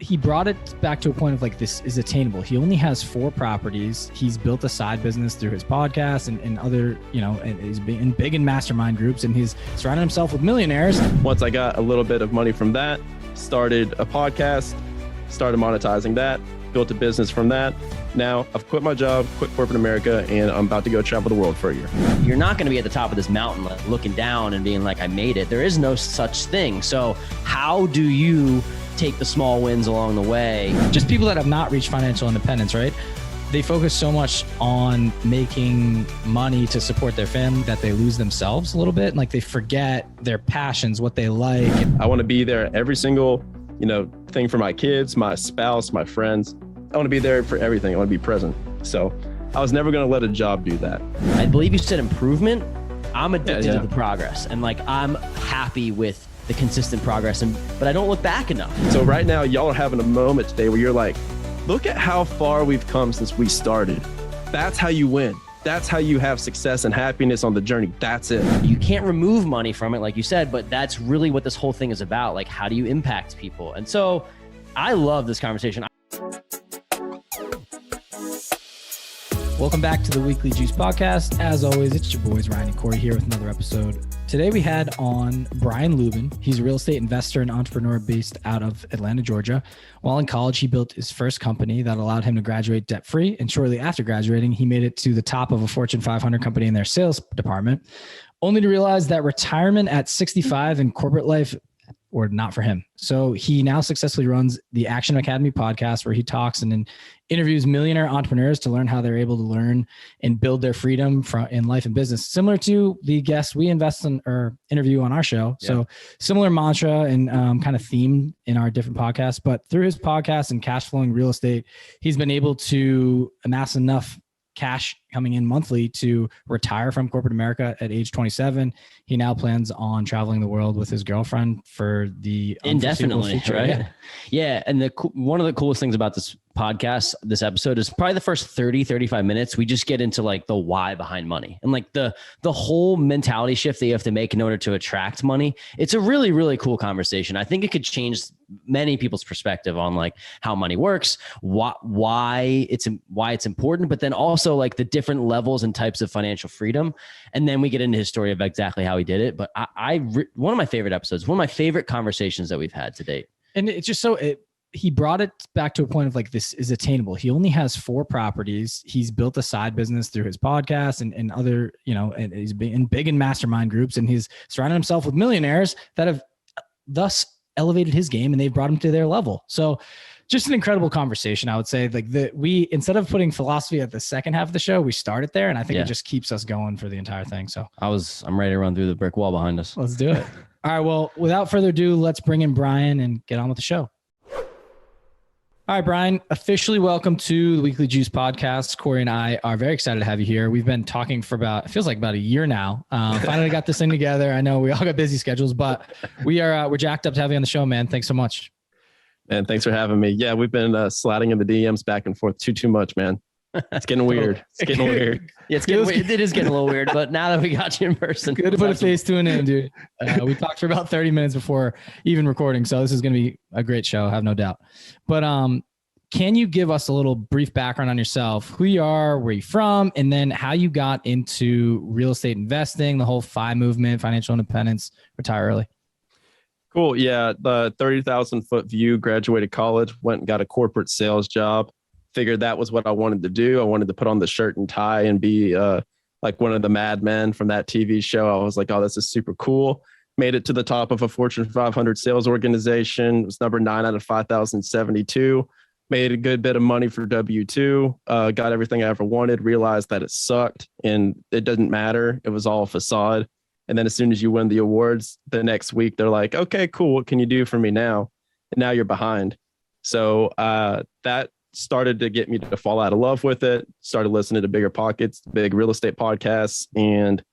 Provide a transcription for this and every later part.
he brought it back to a point of like, this is attainable. He only has 4 properties. He's built a side business through his podcast and other, and he's been big in mastermind groups, and he's surrounded himself with millionaires. Once I got a little bit of money from that, started a podcast, started monetizing that, built a business from that. Now I've quit my job, quit corporate America, and I'm about to go travel the world for a year. You're not going to be at the top of this mountain, like looking down and being like, I made it. There is no such thing. So how do you take the small wins along the way? Just people that have not reached financial independence, right? They focus so much on making money to support their family that they lose themselves a little bit. And like they forget their passions, what they like. I want to be there every single, thing for my kids, my spouse, my friends. I want to be there for everything. I want to be present. So I was never going to let a job do that. I believe you said improvement. I'm addicted to the progress, and like I'm happy with the consistent progress, but I don't look back enough. So right now, y'all are having a moment today where you're like, look at how far we've come since we started. That's how you win. That's how you have success and happiness on the journey. That's it. You can't remove money from it, like you said, but that's really what this whole thing is about. Like, how do you impact people? And so I love this conversation. Welcome back to the Weekly Juice Podcast. As always, it's your boys, Ryan and Corey, here with another episode. Today we had on Brian Luebben. He's a real estate investor and entrepreneur based out of Atlanta, Georgia. While in college, he built his first company that allowed him to graduate debt-free. And shortly after graduating, he made it to the top of a Fortune 500 company in their sales department, only to realize that retirement at 65 and corporate life were not for him. So he now successfully runs the Action Academy podcast, where he talks and interviews millionaire entrepreneurs to learn how they're able to learn and build their freedom in life and business, similar to the guests we invest in or interview on our show. Yeah. So similar mantra and kind of theme in our different podcasts, but through his podcast and cash flowing real estate, he's been able to amass enough cash coming in monthly to retire from corporate America at age 27. He now plans on traveling the world with his girlfriend for the indefinitely future, right? Yeah. And one of the coolest things about this podcast, this episode, is probably the first 35 minutes. We just get into like the why behind money and like the whole mentality shift that you have to make in order to attract money. It's a really, really cool conversation. I think it could change many people's perspective on like how money works, why it's important, but then also like the different levels and types of financial freedom. And then we get into his story of exactly how he did it. But one of my favorite episodes, one of my favorite conversations that we've had to date. And it's just he brought it back to a point of like, this is attainable. He only has 4 properties. He's built a side business through his podcast and other, and he's been big in mastermind groups, and he's surrounded himself with millionaires that have thus elevated his game, and they've brought him to their level. So just an incredible conversation. I would say like we, instead of putting philosophy at the second half of the show, we started there, and I think it just keeps us going for the entire thing. So I'm ready to run through the brick wall behind us. Let's do it. All right. Well, without further ado, let's bring in Brian and get on with the show. All right, Brian, officially welcome to the Weekly Juice Podcast. Corey and I are very excited to have you here. We've been talking for it feels like about a year now. Finally got this thing together. I know we all got busy schedules, but we're jacked up to have you on the show, man. Thanks so much. Man, thanks for having me. Yeah, we've been sliding in the DMs back and forth too much, man. It's getting weird. It's getting weird. Yeah, it is getting a little weird, but now that we got you in person. Good to put a face to a name, dude. We talked for about 30 minutes before even recording, so this is going to be a great show, I have no doubt. But can you give us a little brief background on yourself, who you are, where you're from, and then how you got into real estate investing, the whole FI movement, financial independence, retire early? Cool. Yeah, the 30,000 foot view, graduated college, went and got a corporate sales job. Figured that was what I wanted to do. I wanted to put on the shirt and tie and be like one of the madmen from that TV show. I was like, oh, this is super cool. Made it to the top of a Fortune 500 sales organization. It was number 9 out of 5,072. Made a good bit of money for W-2. Got everything I ever wanted. Realized that it sucked and it didn't matter. It was all a facade. And then as soon as you win the awards, the next week they're like, okay, cool. What can you do for me now? And now you're behind. So that started to get me to fall out of love with it. Started listening to Bigger Pockets, big real estate podcasts, and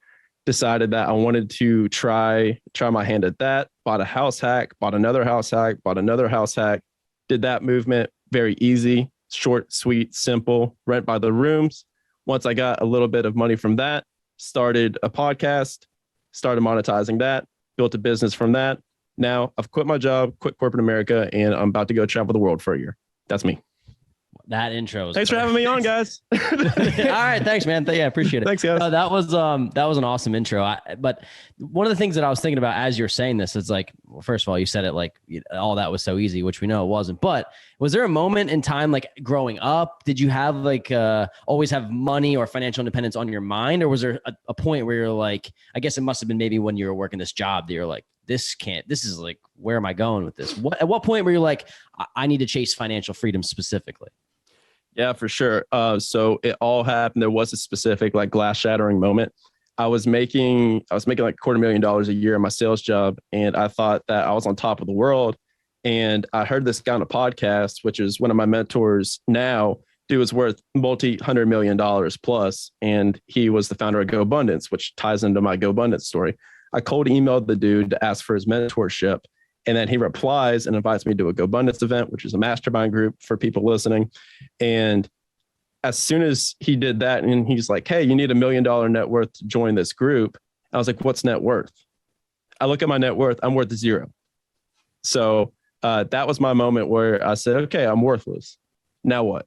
decided that I wanted to try my hand at that. Bought a house hack, bought another house hack, bought another house hack. Did that movement very easy, short, sweet, simple, rent by the rooms. Once I got a little bit of money from that, started a podcast, started monetizing that, built a business from that. Now I've quit my job, quit corporate America, and I'm about to go travel the world for a year. That's me. That intro was Thanks for having me on, guys. All right. Thanks, man. Yeah, appreciate it. Thanks, guys. That was an awesome intro. But one of the things that I was thinking about as you're saying this is like, well, first of all, you said it like all that was so easy, which we know it wasn't. But was there a moment in time, like growing up, did you have like always have money or financial independence on your mind? Or was there a point where you're like, I guess it must have been maybe when you were working this job that you're like, this is like, where am I going with this? At what point were you like, I need to chase financial freedom specifically? Yeah, for sure. So it all happened. There was a specific like glass shattering moment. I was making like $250,000 a year in my sales job. And I thought that I was on top of the world. And I heard this guy on a podcast, which is one of my mentors now. Dude was worth multi-$100 million plus. And he was the founder of GoBundance, which ties into my GoBundance story. I cold emailed the dude to ask for his mentorship. And then he replies and invites me to a GoBundance event, which is a mastermind group for people listening. And as soon as he did that, and he's like, hey, you need $1 million net worth to join this group. I was like, what's net worth? I look at my net worth, I'm worth 0. So that was my moment where I said, okay, I'm worthless. Now what?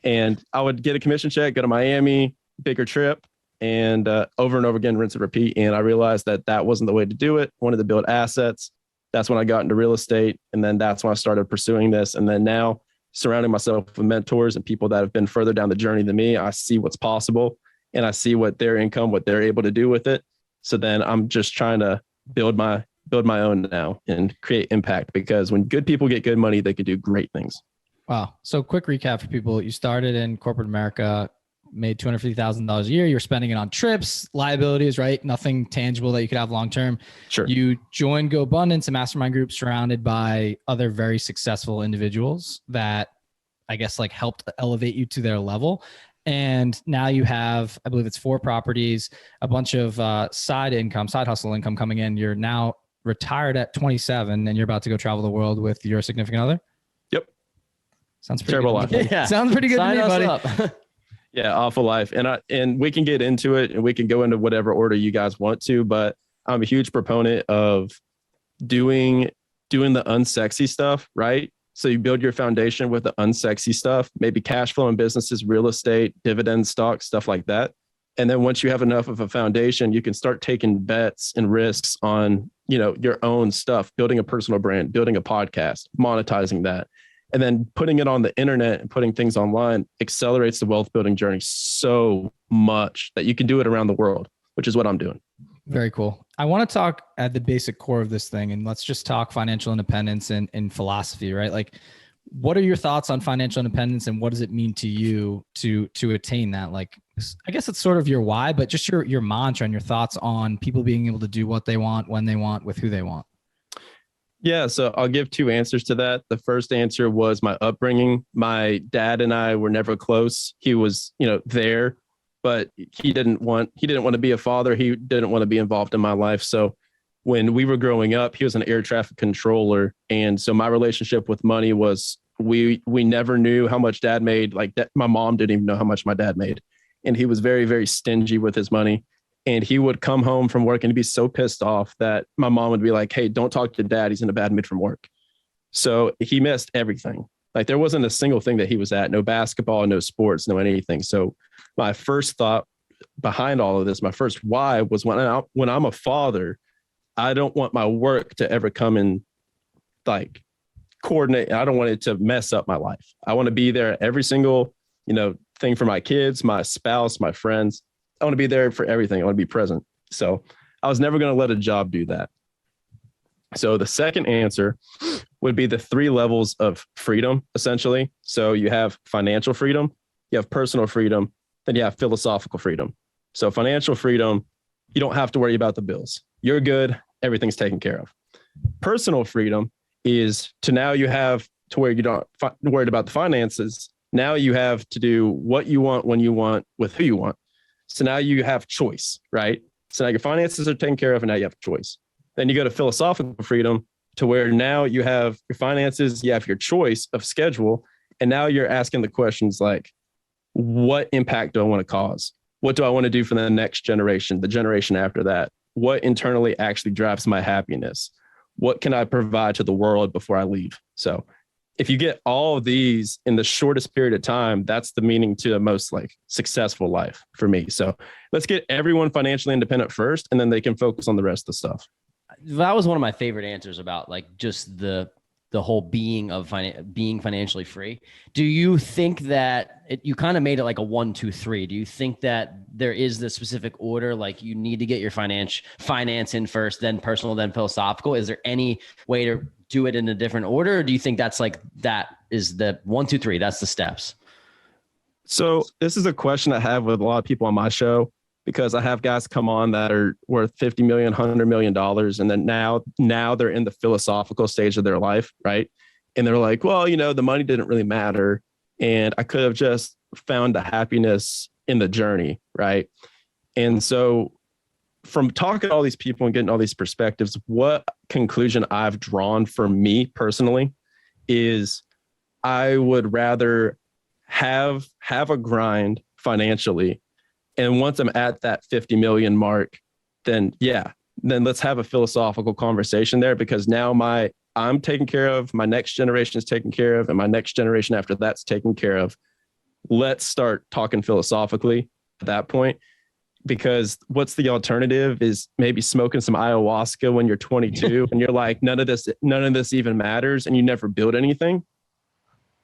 And I would get a commission check, go to Miami, bigger trip, and over and over again, rinse and repeat. And I realized that that wasn't the way to do it. I wanted to build assets. That's when I got into real estate. And then that's when I started pursuing this. And then now surrounding myself with mentors and people that have been further down the journey than me, I see what's possible and I see what their income, what they're able to do with it. So then I'm just trying to build my own now and create impact, because when good people get good money, they can do great things. Wow. So quick recap for people. You started in corporate America, made $250,000 a year. You're spending it on trips, liabilities, right? Nothing tangible that you could have long-term. Sure. You joined GoBundance, a mastermind group surrounded by other very successful individuals that I guess like helped elevate you to their level. And now you have, I believe it's 4 properties, a bunch of side hustle income coming in. You're now retired at 27 and you're about to go travel the world with your significant other. Yep. Sounds pretty terrible good. life. Yeah. Sounds pretty good Sign to me, us buddy. up. Yeah, awful life. And we can get into it and we can go into whatever order you guys want to, but I'm a huge proponent of doing the unsexy stuff, right? So you build your foundation with the unsexy stuff, maybe cash flow in businesses, real estate, dividend stocks, stuff like that. And then once you have enough of a foundation, you can start taking bets and risks on, your own stuff, building a personal brand, building a podcast, monetizing that. And then putting it on the internet and putting things online accelerates the wealth building journey so much that you can do it around the world, which is what I'm doing. Very cool. I want to talk at the basic core of this thing, and let's just talk financial independence and philosophy, right? Like, what are your thoughts on financial independence and what does it mean to you to attain that? Like, I guess it's sort of your why, but just your mantra and your thoughts on people being able to do what they want, when they want, with who they want. Yeah, so I'll give 2 answers to that. The first answer was my upbringing. My dad and I were never close. He was, there, but he didn't want to be a father. He didn't want to be involved in my life. So when we were growing up, he was an air traffic controller. And so my relationship with money was we never knew how much dad made. Like my mom didn't even know how much my dad made. And he was very, very stingy with his money. And he would come home from work and be so pissed off that my mom would be like, hey, don't talk to dad. He's in a bad mood from work. So he missed everything. Like there wasn't a single thing that he was at, no basketball, no sports, no anything. So my first thought behind all of this, my first why was when I'm a father, I don't want my work to ever come and like coordinate. I don't want it to mess up my life. I want to be there every single, thing for my kids, my spouse, my friends. I want to be there for everything. I want to be present. So I was never going to let a job do that. So the second answer would be the 3 levels of freedom, essentially. So you have financial freedom, you have personal freedom, then you have philosophical freedom. So financial freedom, you don't have to worry about the bills. You're good. Everything's taken care of. Personal freedom is to now you have to where you don't worried about the finances. Now you have to do what you want, when you want, with who you want. So now you have choice, right? So now your finances are taken care of and now you have choice. Then you go to philosophical freedom to where now you have your finances, you have your choice of schedule. And now you're asking the questions like, what impact do I want to cause? What do I want to do for the next generation, the generation after that? What internally actually drives my happiness? what can I provide to the world before I leave? So if you get all of these in the shortest period of time, that's the meaning to the most like successful life for me. So let's get everyone financially independent first, and then they can focus on the rest of the stuff. That was one of my favorite answers about like just the whole being financially free. Do you think that you kind of made it like a 1, 2, 3? Do you think that there is the specific order, like you need to get your finance in first, then personal, then philosophical? Is there any way to do it in a different order? Or do you think that's like, that is the 1, 2, 3, that's the steps? So this is a question I have with a lot of people on my show, because I have guys come on that are worth 50 million, $100 million. And then now they're in the philosophical stage of their life. Right. And they're like, well, the money didn't really matter. And I could have just found the happiness in the journey. Right. And so from talking to all these people and getting all these perspectives, what conclusion I've drawn for me personally is I would rather have a grind financially. And once I'm at that 50 million mark, then let's have a philosophical conversation there, because now I'm taken care of, my next generation is taken care of, and my next generation after that's taken care of. Let's start talking philosophically at that point, because what's the alternative is maybe smoking some ayahuasca when you're 22 and you're like, none of this even matters, and you never build anything.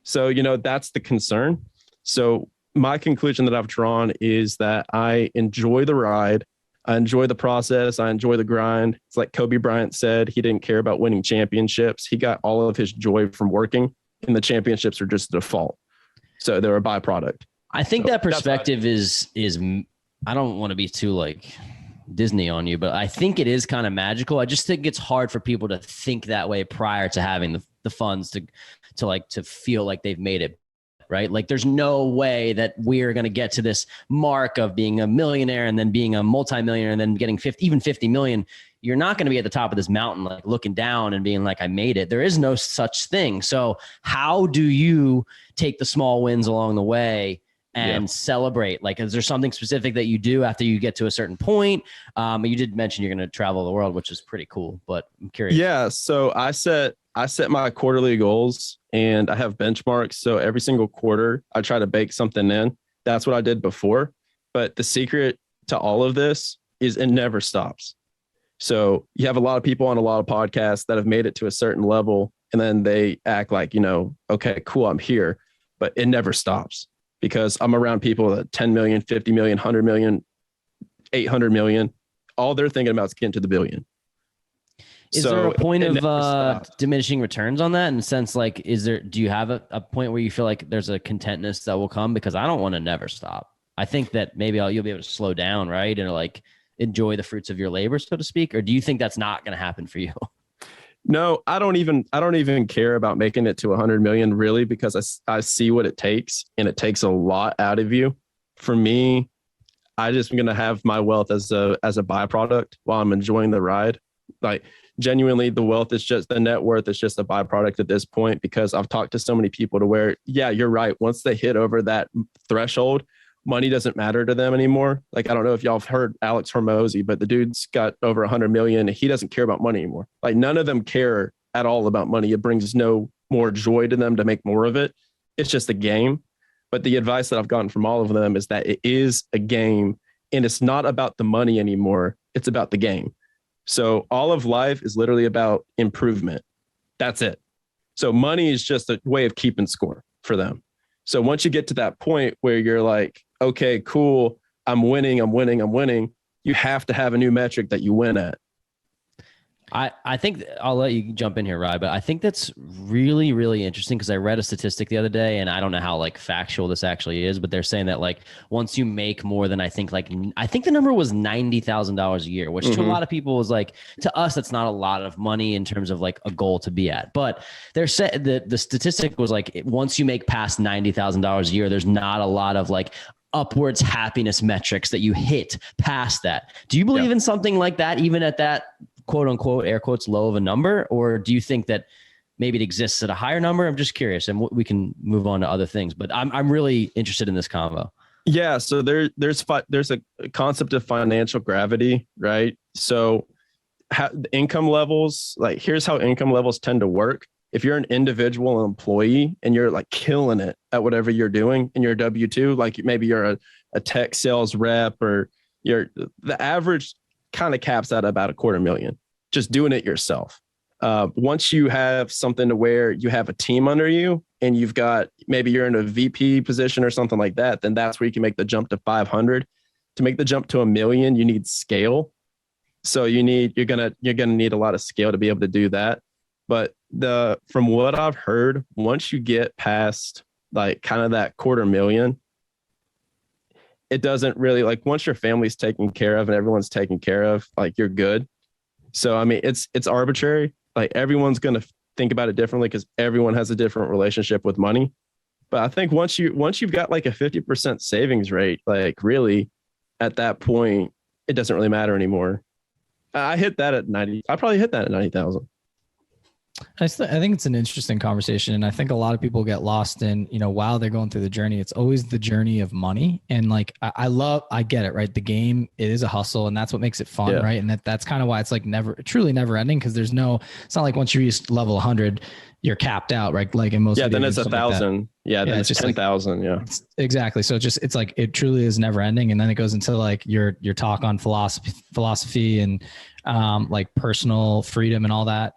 So, that's the concern. So my conclusion that I've drawn is that I enjoy the ride. I enjoy the process. I enjoy the grind. It's like Kobe Bryant said, he didn't care about winning championships. He got all of his joy from working, and the championships are just the default. So they're a byproduct. I think that perspective is, I don't want to be too like Disney on you, but I think it is kind of magical. I just think it's hard for people to think that way prior to having the funds to feel like they've made it. Right? Like there's no way that we're going to get to this mark of being a millionaire and then being a multimillionaire and then getting 50 million. You're not going to be at the top of this mountain, like looking down and being like, I made it. There is no such thing. So how do you take the small wins along the way and celebrate? Like, is there something specific that you do after you get to a certain point? You did mention you're going to travel the world, which is pretty cool, but I'm curious. Yeah. So I set my quarterly goals and I have benchmarks. So every single quarter I try to bake something in. That's what I did before. But the secret to all of this is it never stops. So you have a lot of people on a lot of podcasts that have made it to a certain level, and then they act like, okay, cool, I'm here, but it never stops, because I'm around people that 10 million, 50 million, 100 million, 800 million. All they're thinking about is getting to the billion. Is there a point of diminishing returns on that? In the sense, like, do you have a point where you feel like there's a contentness that will come? Because I don't want to never stop. I think that maybe you'll be able to slow down, right? And like enjoy the fruits of your labor, so to speak. Or do you think that's not going to happen for you? No, I don't even care about making it to 100 million really, because I see what it takes, and it takes a lot out of you. For me, I just am going to have my wealth as a byproduct while I'm enjoying the ride. Like, genuinely, the wealth is just, the net worth is just a byproduct at this point, because I've talked to so many people to where, yeah, you're right. Once they hit over that threshold, money doesn't matter to them anymore. Like, I don't know if y'all have heard Alex Hormozy, but the dude's got over 100 million. He doesn't care about money anymore. Like, none of them care at all about money. It brings no more joy to them to make more of it. It's just a game. But the advice that I've gotten from all of them is that it is a game, and it's not about the money anymore. It's about the game. So all of life is literally about improvement. That's it. So money is just a way of keeping score for them. So once you get to that point where you're like, okay, cool, I'm winning. You have to have a new metric that you win at. I think I'll let you jump in here, Rye, but I think that's really, really interesting, because I read a statistic the other day, and I don't know how like factual this actually is, but they're saying that like once you make more than I think the number was $90,000 a year, which to a lot of people was like, to us, that's not a lot of money in terms of like a goal to be at. But they're saying the statistic was like, once you make past $90,000 a year, there's not a lot of like upwards happiness metrics that you hit past that. Do you believe in something like that, even at that quote unquote, air quotes, low of a number? Or do you think that maybe it exists at a higher number? I'm just curious, and we can move on to other things, but I'm really interested in this convo. Yeah. So there's a concept of financial gravity, right? So the income levels, like here's how income levels tend to work. If you're an individual employee and you're like killing it at whatever you're doing in your W-2, like maybe you're a tech sales rep, or the average kind of caps out about $250,000 just doing it yourself. Once you have something to where you have a team under you and you've got, maybe you're in a VP position or something like that, then that's where you can make the jump to 500. To make the jump to $1 million, you need scale. So you're gonna need a lot of scale to be able to do that. But from what I've heard, once you get past like kind of that $250,000, it doesn't really, like, once your family's taken care of and everyone's taken care of, like, you're good. So I mean, it's arbitrary. Like, everyone's gonna think about it differently because everyone has a different relationship with money. But I think once you've got like a 50% savings rate, like, really at that point, it doesn't really matter anymore. I hit that at 90. I probably hit that at 90,000. I think it's an interesting conversation. And I think a lot of people get lost in, while they're going through the journey, it's always the journey of money. And like, I get it, right? The game, it is a hustle, and that's what makes it fun. Yeah. Right. And that's kind of why it's like truly never ending. Cause it's not like once you reach level 100, you're capped out, right? Like in most, then it's 1,000. Like then it's just 10,000. Like, exactly. So it's like, it truly is never ending. And then it goes into like your talk on philosophy and like personal freedom and all that.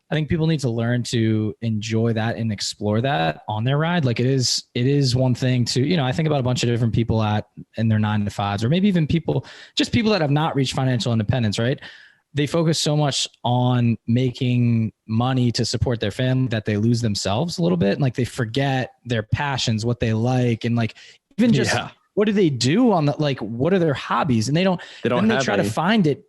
I think people need to learn to enjoy that and explore that on their ride. Like, it is one thing to, I think about a bunch of different people in their 9-to-5s, or maybe even people that have not reached financial independence, right? They focus so much on making money to support their family that they lose themselves a little bit. And like, they forget their passions, what they like. And like, even just what do they do like, what are their hobbies? And they try to find it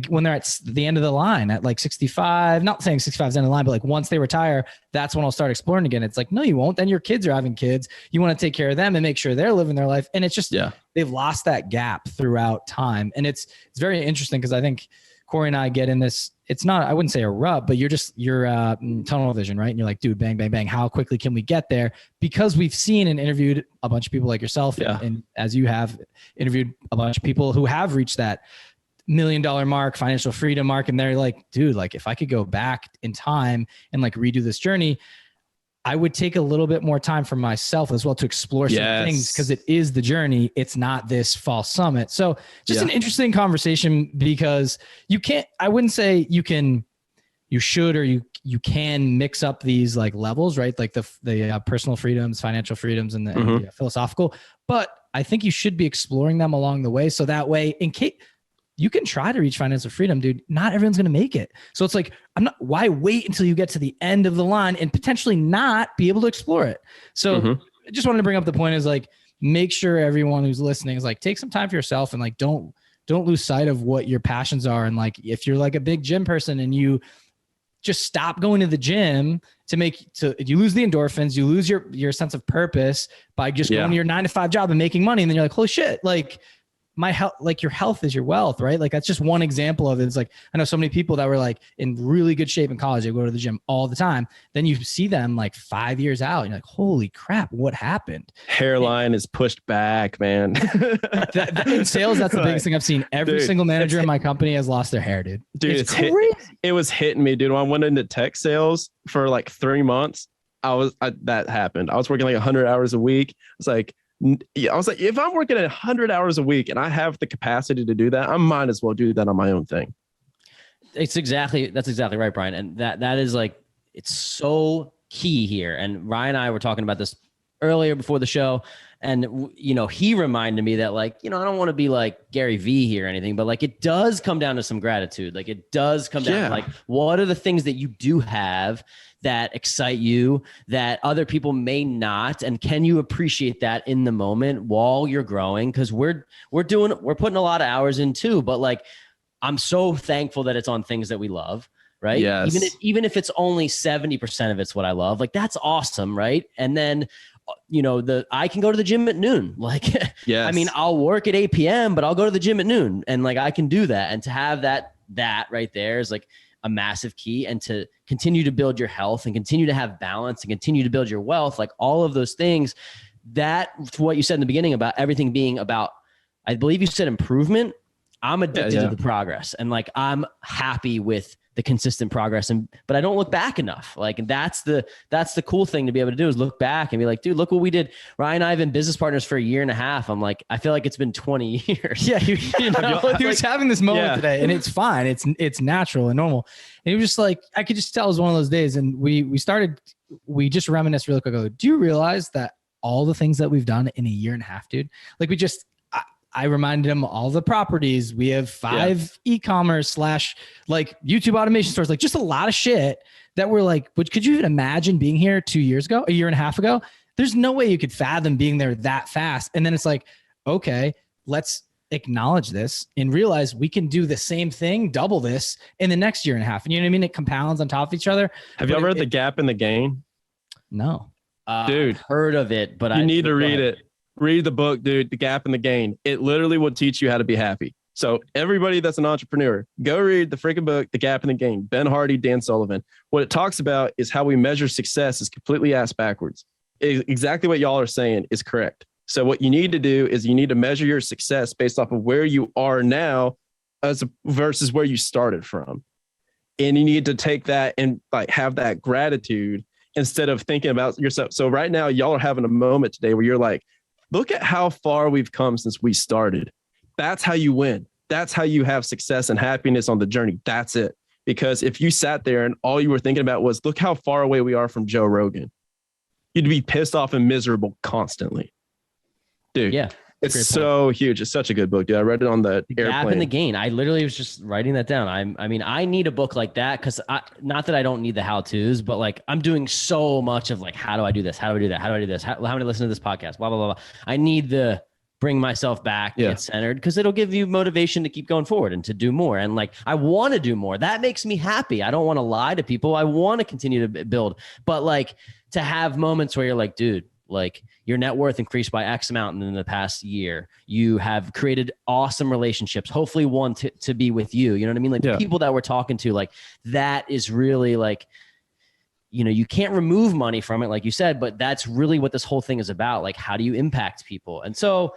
when they're at the end of the line at like 65, not saying 65 is the end of the line, but like once they retire, that's when I'll start exploring again. It's like, no, you won't. Then your kids are having kids. You want to take care of them and make sure they're living their life. And it's just, they've lost that gap throughout time. And it's very interesting because I think Corey and I get in this, it's not, I wouldn't say a rut, but you're tunnel vision, right? And you're like, dude, bang, bang, bang. How quickly can we get there? Because we've seen and interviewed a bunch of people like yourself. And as you have interviewed a bunch of people who have reached that $1 million mark, financial freedom mark. And they're like, dude, like, if I could go back in time and like redo this journey, I would take a little bit more time for myself as well to explore some things, because it is the journey. It's not this false summit. So just an interesting conversation, because I wouldn't say you should, or you can mix up these like levels, right? Like the personal freedoms, financial freedoms, and the philosophical, but I think you should be exploring them along the way. So that way, in case you can try to reach financial freedom, dude, not everyone's going to make it. So it's like, why wait until you get to the end of the line and potentially not be able to explore it? So I just wanted to bring up the point is like, make sure everyone who's listening is like, take some time for yourself, and like, don't lose sight of what your passions are. And like, if you're like a big gym person and you just stop going to the gym you lose the endorphins, you lose your sense of purpose by just going to your 9-to-5 job and making money. And then you're like, holy shit, like, my health, like, your health is your wealth, right? Like, that's just one example of it. It's like, I know so many people that were like in really good shape in college. They go to the gym all the time. Then you see them like 5 years out, and you're like, holy crap, what happened? Hairline is pushed back, man. In sales, that's the biggest thing I've seen. Every single manager in my company has lost their hair, dude. It's crazy. It was hitting me, dude. When I went into tech sales for like 3 months, that happened. I was working like 100 hours a week. It's like, if I'm working 100 hours a week and I have the capacity to do that, I might as well do that on my own thing. That's exactly right, Brian. And that is like, it's so key here. And Ryan and I were talking about this earlier before the show. And, he reminded me that like, I don't want to be like Gary V here or anything, but like, it does come down to some gratitude. Like, it does come down to like, what are the things that you do have that excite you that other people may not? And can you appreciate that in the moment while you're growing? Cause we're putting a lot of hours in too, but like, I'm so thankful that it's on things that we love, right? Yes. Even if it's only 70% of it's what I love, like, that's awesome. Right. And then, I can go to the gym at noon. Like, I mean, I'll work at 8 p.m., but I'll go to the gym at noon, and like, I can do that. And to have that right there is like a massive key. And to continue to build your health and continue to have balance and continue to build your wealth, like all of those things, that's what you said in the beginning about everything being about, I believe you said improvement I'm addicted to the progress, and like, I'm happy with the consistent progress, but I don't look back enough. Like, and that's the cool thing to be able to do, is look back and be like, dude, look what we did. Ryan and I have been business partners for a year and a half. I'm like, I feel like it's been 20 years. Yeah. He was having this moment today, and it's fine. It's natural and normal. And he was just like, I could just tell it was one of those days. And we just reminisced really quick. Do you realize that all the things that we've done in a year and a half, dude? Like, I reminded him all the properties. We have 5 e-commerce / like YouTube automation stores, like just a lot of shit that we're like, could you even imagine being here 2 years ago, a year and a half ago? There's no way you could fathom being there that fast. And then it's like, okay, let's acknowledge this and realize we can do the same thing, double this in the next year and a half. And you know what I mean? It compounds on top of each other. Have you ever heard The Gap and the Gain? No. Dude, I've heard of it, but you need to read it. Read the book, dude, The Gap and the Gain. It literally will teach you how to be happy. So everybody that's an entrepreneur, go read the freaking book, The Gap and the Gain. Ben Hardy, Dan Sullivan. What it talks about is how we measure success is completely ass backwards. Exactly what y'all are saying is correct. So what you need to do is you need to measure your success based off of where you are now versus where you started from. And you need to take that and like have that gratitude instead of thinking about yourself. So right now, y'all are having a moment today where you're like, look at how far we've come since we started. That's how you win. That's how you have success and happiness on the journey. That's it. Because if you sat there and all you were thinking about was, look how far away we are from Joe Rogan, you'd be pissed off and miserable constantly. Dude, yeah, it's so huge. It's such a good book, dude. I read it on the airplane. Gap and the Gain. I literally was just writing that down. I mean, I need a book like that, because not that I don't need the how-tos, but like, I'm doing so much of like, how do I do this? How do I do that? How do I do this? How do I listen to this podcast? Blah, blah, blah, blah. I need to bring myself back, get centered, because it'll give you motivation to keep going forward and to do more. And like, I want to do more. That makes me happy. I don't want to lie to people. I want to continue to build, but like, to have moments where you're like, dude, like, your net worth increased by X amount in the past year. You have created awesome relationships, hopefully one to be with you. You know what I mean? Like, the people that we're talking to, like, that is really like, you know, you can't remove money from it, like you said, but that's really what this whole thing is about. Like, how do you impact people? And so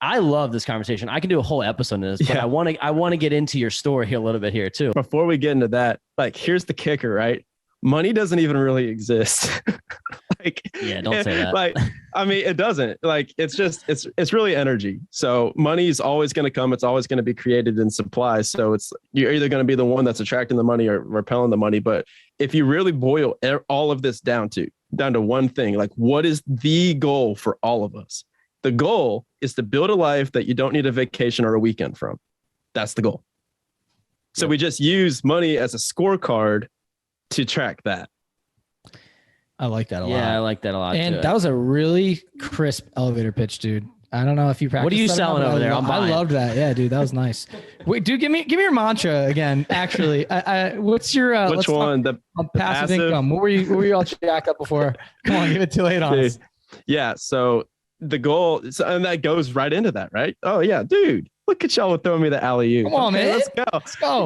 I love this conversation. I can do a whole episode on this, but I want to get into your story a little bit here too. Before we get into that, like, here's the kicker, right? Money doesn't even really exist. Like, yeah, don't say that. Like, I mean, it doesn't. Like, it's really energy. So money is always going to come. It's always going to be created in supply. So you're either going to be the one that's attracting the money or repelling the money. But if you really boil all of this down to one thing, like, what is the goal for all of us? The goal is to build a life that you don't need a vacation or a weekend from. That's the goal. So we just use money as a scorecard to track that. I like that a lot. Yeah, I like that a lot. And that was a really crisp elevator pitch, dude. I don't know if you practiced. What are you selling over there? I loved that. Yeah, dude, that was nice. Wait, dude, give me your mantra again. Actually, what's your which one? The passive income. What were you all jacked up before? Come on, give it too late on us. Yeah. So the goal, and that goes right into that, right? Oh yeah, dude. Look at y'all throwing me the alley-oop. Come on, man. Let's go. Let's go.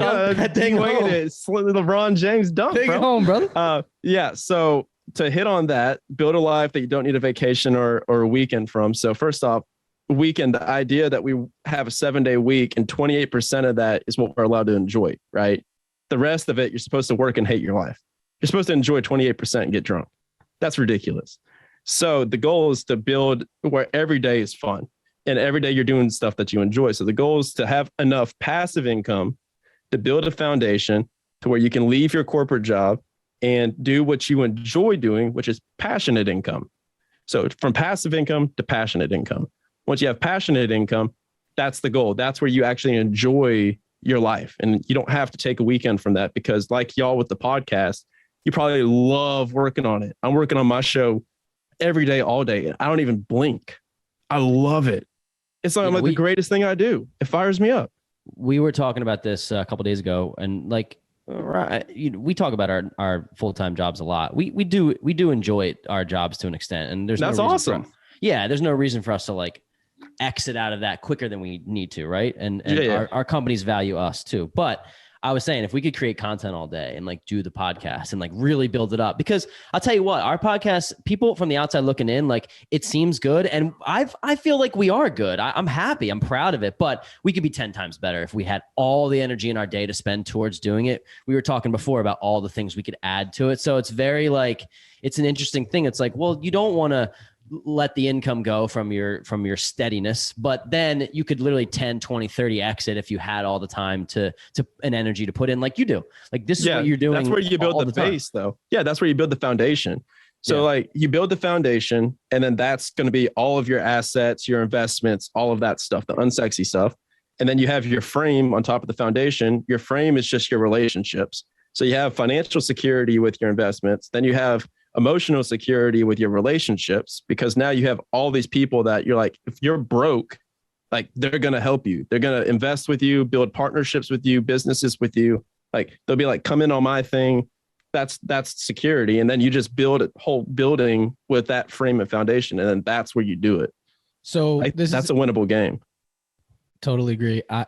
Dang home. LeBron James dunk. Take it home, brother. Yeah. So to hit on that, build a life that you don't need a vacation or a weekend from. So first off, weekend, the idea that we have a 7-day week and 28% of that is what we're allowed to enjoy, right? The rest of it, you're supposed to work and hate your life. You're supposed to enjoy 28% and get drunk. That's ridiculous. So the goal is to build where every day is fun. And every day you're doing stuff that you enjoy. So the goal is to have enough passive income to build a foundation to where you can leave your corporate job and do what you enjoy doing, which is passionate income. So from passive income to passionate income. Once you have passionate income, that's the goal. That's where you actually enjoy your life. And you don't have to take a weekend from that, because like y'all with the podcast, you probably love working on it. I'm working on my show every day, all day. I don't even blink. I love it. It's like the greatest thing I do. It fires me up. We were talking about this a couple of days ago, and like, we talk about our full-time jobs a lot. We do enjoy our jobs to an extent, and that's awesome. There's no reason for us to like exit out of that quicker than we need to, right? And our companies value us too. But I was saying, if we could create content all day and like do the podcast and like really build it up, because I'll tell you what, our podcast, people from the outside looking in, like it seems good. And I feel like we are good. I'm happy. I'm proud of it, but we could be 10 times better if we had all the energy in our day to spend towards doing it. We were talking before about all the things we could add to it. So it's very like, it's an interesting thing. It's like, well, you don't want to let the income go from your steadiness, but then you could literally 10, 20, 30 exit if you had all the time to an energy to put in like you do. Like this is what you're doing. That's where you build the base though. Yeah. That's where you build the foundation. So like you build the foundation and then that's going to be all of your assets, your investments, all of that stuff, the unsexy stuff. And then you have your frame on top of the foundation. Your frame is just your relationships. So you have financial security with your investments. Then you have emotional security with your relationships, because now you have all these people that you're like, if you're broke, like they're going to help you. They're going to invest with you, build partnerships with you, businesses with you. Like they'll be like, come in on my thing. That's security. And then you just build a whole building with that frame and foundation. And then that's where you do it. So that's a winnable game. Totally agree. I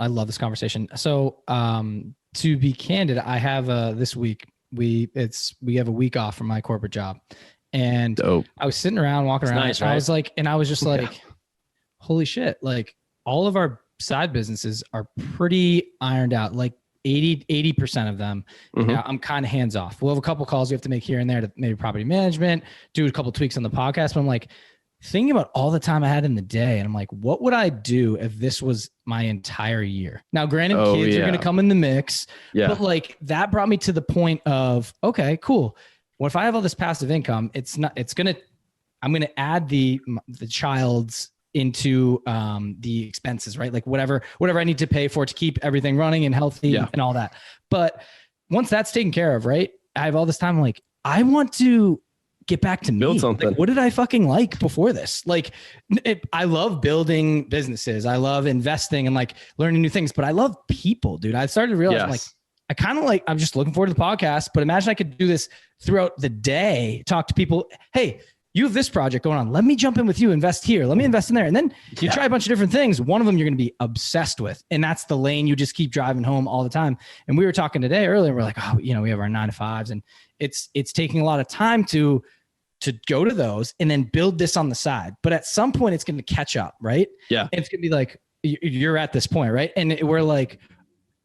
love this conversation. So to be candid, I have this week, we have a week off from my corporate job, and Dope. I was sitting around walking around. Nice, right? I was like, and I was just like, holy shit. Like all of our side businesses are pretty ironed out. Like 80% of them, you know, I'm kind of hands off. We'll have a couple calls we have to make here and there to maybe property management, do a couple tweaks on the podcast. But I'm like thinking about all the time I had in the day. And I'm like, what would I do if this was my entire year? Now, granted, kids are going to come in the mix, but like that brought me to the point of, okay, cool. What if I have all this passive income? I'm going to add the child's into the expenses, right? Like whatever I need to pay for to keep everything running and healthy and all that. But once that's taken care of, right? I have all this time. I'm like, I want to get back to build me. something. Like, what did I fucking like before this? Like, I love building businesses. I love investing and like learning new things, but I love people, dude. I started to realize like, I kind of like, I'm just looking forward to the podcast, but imagine I could do this throughout the day, talk to people. Hey, you have this project going on. Let me jump in with you, invest here. Let me invest in there. And then you try a bunch of different things. One of them you're going to be obsessed with. And that's the lane you just keep driving home all the time. And we were talking today earlier, and we're like, oh, you know, we have our 9-to-5s, and it's taking a lot of time to go to those and then build this on the side. But at some point it's going to catch up, right? Yeah. And it's going to be like, you're at this point, right? And we're like,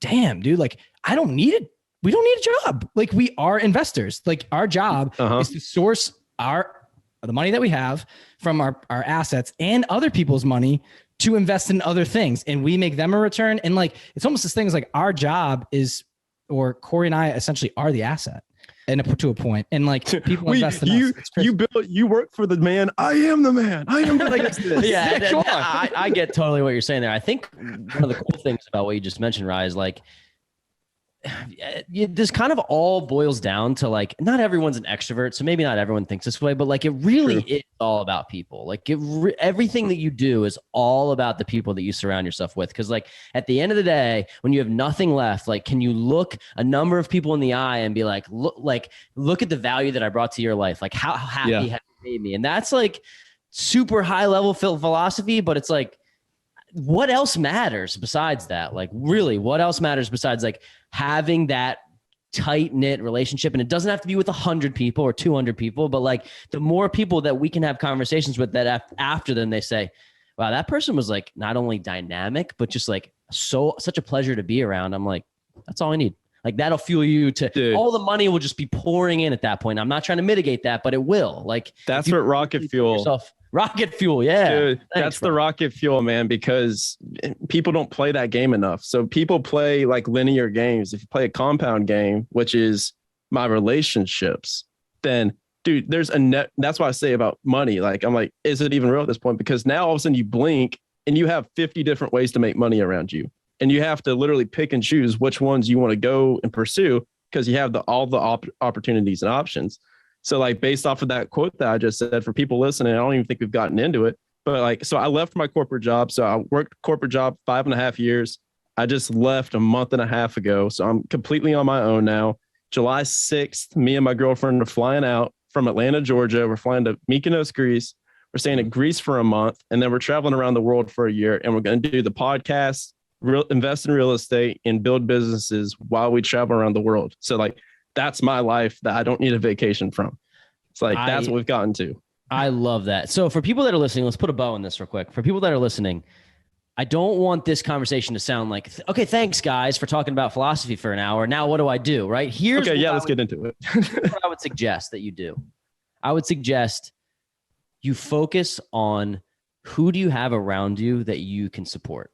damn, dude, like I don't need it. We don't need a job. Like we are investors. Like our job is to source the money that we have from our assets and other people's money to invest in other things. And we make them a return. And like, it's almost this thing is like our job is, or Corey and I essentially are the asset. And to a point, and like people invest in us. You work for the man. I am the man. I am like this. Yeah, I get totally what you're saying there. I think one of the cool things about what you just mentioned, Rye, is like this kind of all boils down to like, not everyone's an extrovert, so maybe not everyone thinks this way, but like it really is all about people. Like everything that you do is all about the people that you surround yourself with. Because like at the end of the day, when you have nothing left, like can you look a number of people in the eye and be like, look at the value that I brought to your life? Like how happy have you made me? And that's like super high level philosophy, but it's like, what else matters besides that? Like really, what else matters besides like having that tight knit relationship? And it doesn't have to be with 100 people or 200 people, but like the more people that we can have conversations with that after them, they say, wow, that person was like not only dynamic, but just like such a pleasure to be around. I'm like, that's all I need. Like that'll fuel you to all the money will just be pouring in at that point. I'm not trying to mitigate that, but it will. Like that's what rocket fuel. Rocket fuel, yeah. Dude, that's the rocket fuel, man, because people don't play that game enough. So people play like linear games. If you play a compound game, which is my relationships, then dude, there's a net. That's why I say about money. Like, I'm like, is it even real at this point? Because now all of a sudden you blink and you have 50 different ways to make money around you. And you have to literally pick and choose which ones you want to go and pursue because you have all the opportunities and options. So like based off of that quote that I just said, for people listening, I don't even think we've gotten into it, but like, so I left my corporate job. So I worked corporate job 5.5 years. I just left a month and a half ago. So I'm completely on my own now. July 6th, me and my girlfriend are flying out from Atlanta, Georgia. We're flying to Mykonos, Greece. We're staying in Greece for a month, and then we're traveling around the world for a year, and we're going to do the podcast. invest in real estate and build businesses while we travel around the world. So like, that's my life that I don't need a vacation from. It's like, that's what we've gotten to. I love that. So for people that are listening, let's put a bow on this real quick. For people that are listening, I don't want this conversation to sound like, okay, thanks guys for talking about philosophy for an hour. Now what do I do? Right? Here's let's get into it. what I would suggest that you do. I would suggest you focus on who do you have around you that you can support.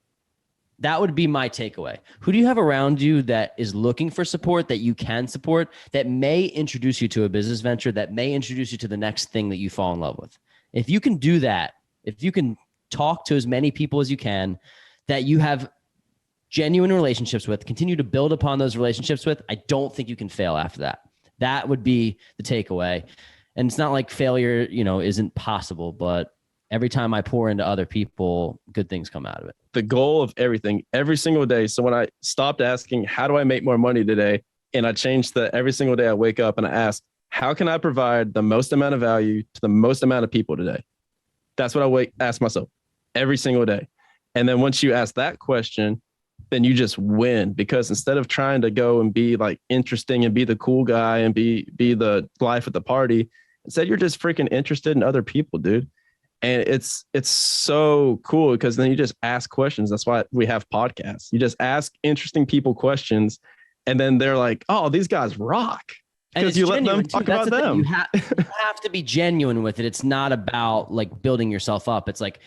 That would be my takeaway. Who do you have around you that is looking for support, that you can support, that may introduce you to a business venture, that may introduce you to the next thing that you fall in love with? If you can do that, if you can talk to as many people as you can that you have genuine relationships with, continue to build upon those relationships with, I don't think you can fail after that. That would be the takeaway. And it's not like failure, isn't possible, but every time I pour into other people, good things come out of it. The goal of everything, every single day. So when I stopped asking, how do I make more money today? And I changed every single day I wake up and I ask, how can I provide the most amount of value to the most amount of people today? That's what I ask myself every single day. And then once you ask that question, then you just win, because instead of trying to go and be like interesting and be the cool guy and be the life at the party, instead you're just freaking interested in other people, dude. And it's so cool because then you just ask questions. That's why we have podcasts. You just ask interesting people questions, and then they're like, "Oh, these guys rock." Because you let them talk about them. You have to be genuine with it. It's not about like building yourself up. It's like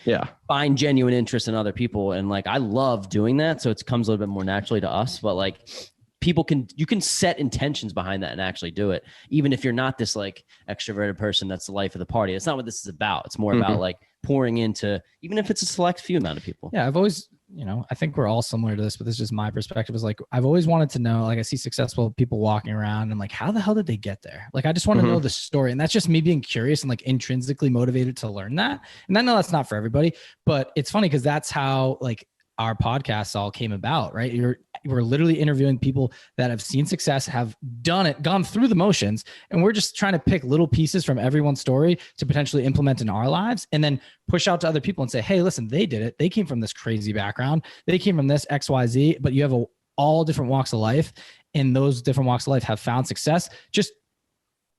find genuine interest in other people, and like I love doing that. So it comes a little bit more naturally to us. But like you can set intentions behind that and actually do it, even if you're not this like extroverted person that's the life of the party. It's not what this is about. It's more about like pouring into, even if it's a select few amount of people. Yeah, I've always, I think we're all similar to this, but this is just my perspective. Is like, I've always wanted to know, like I see successful people walking around and like, how the hell did they get there? Like, I just want to know the story. And that's just me being curious and like intrinsically motivated to learn that. And I know that's not for everybody, but it's funny because that's how like our podcasts all came about, right? We're literally interviewing people that have seen success, have done it, gone through the motions. And we're just trying to pick little pieces from everyone's story to potentially implement in our lives and then push out to other people and say, hey, listen, they did it. They came from this crazy background. They came from this XYZ, but you have all different walks of life. And those different walks of life have found success. Just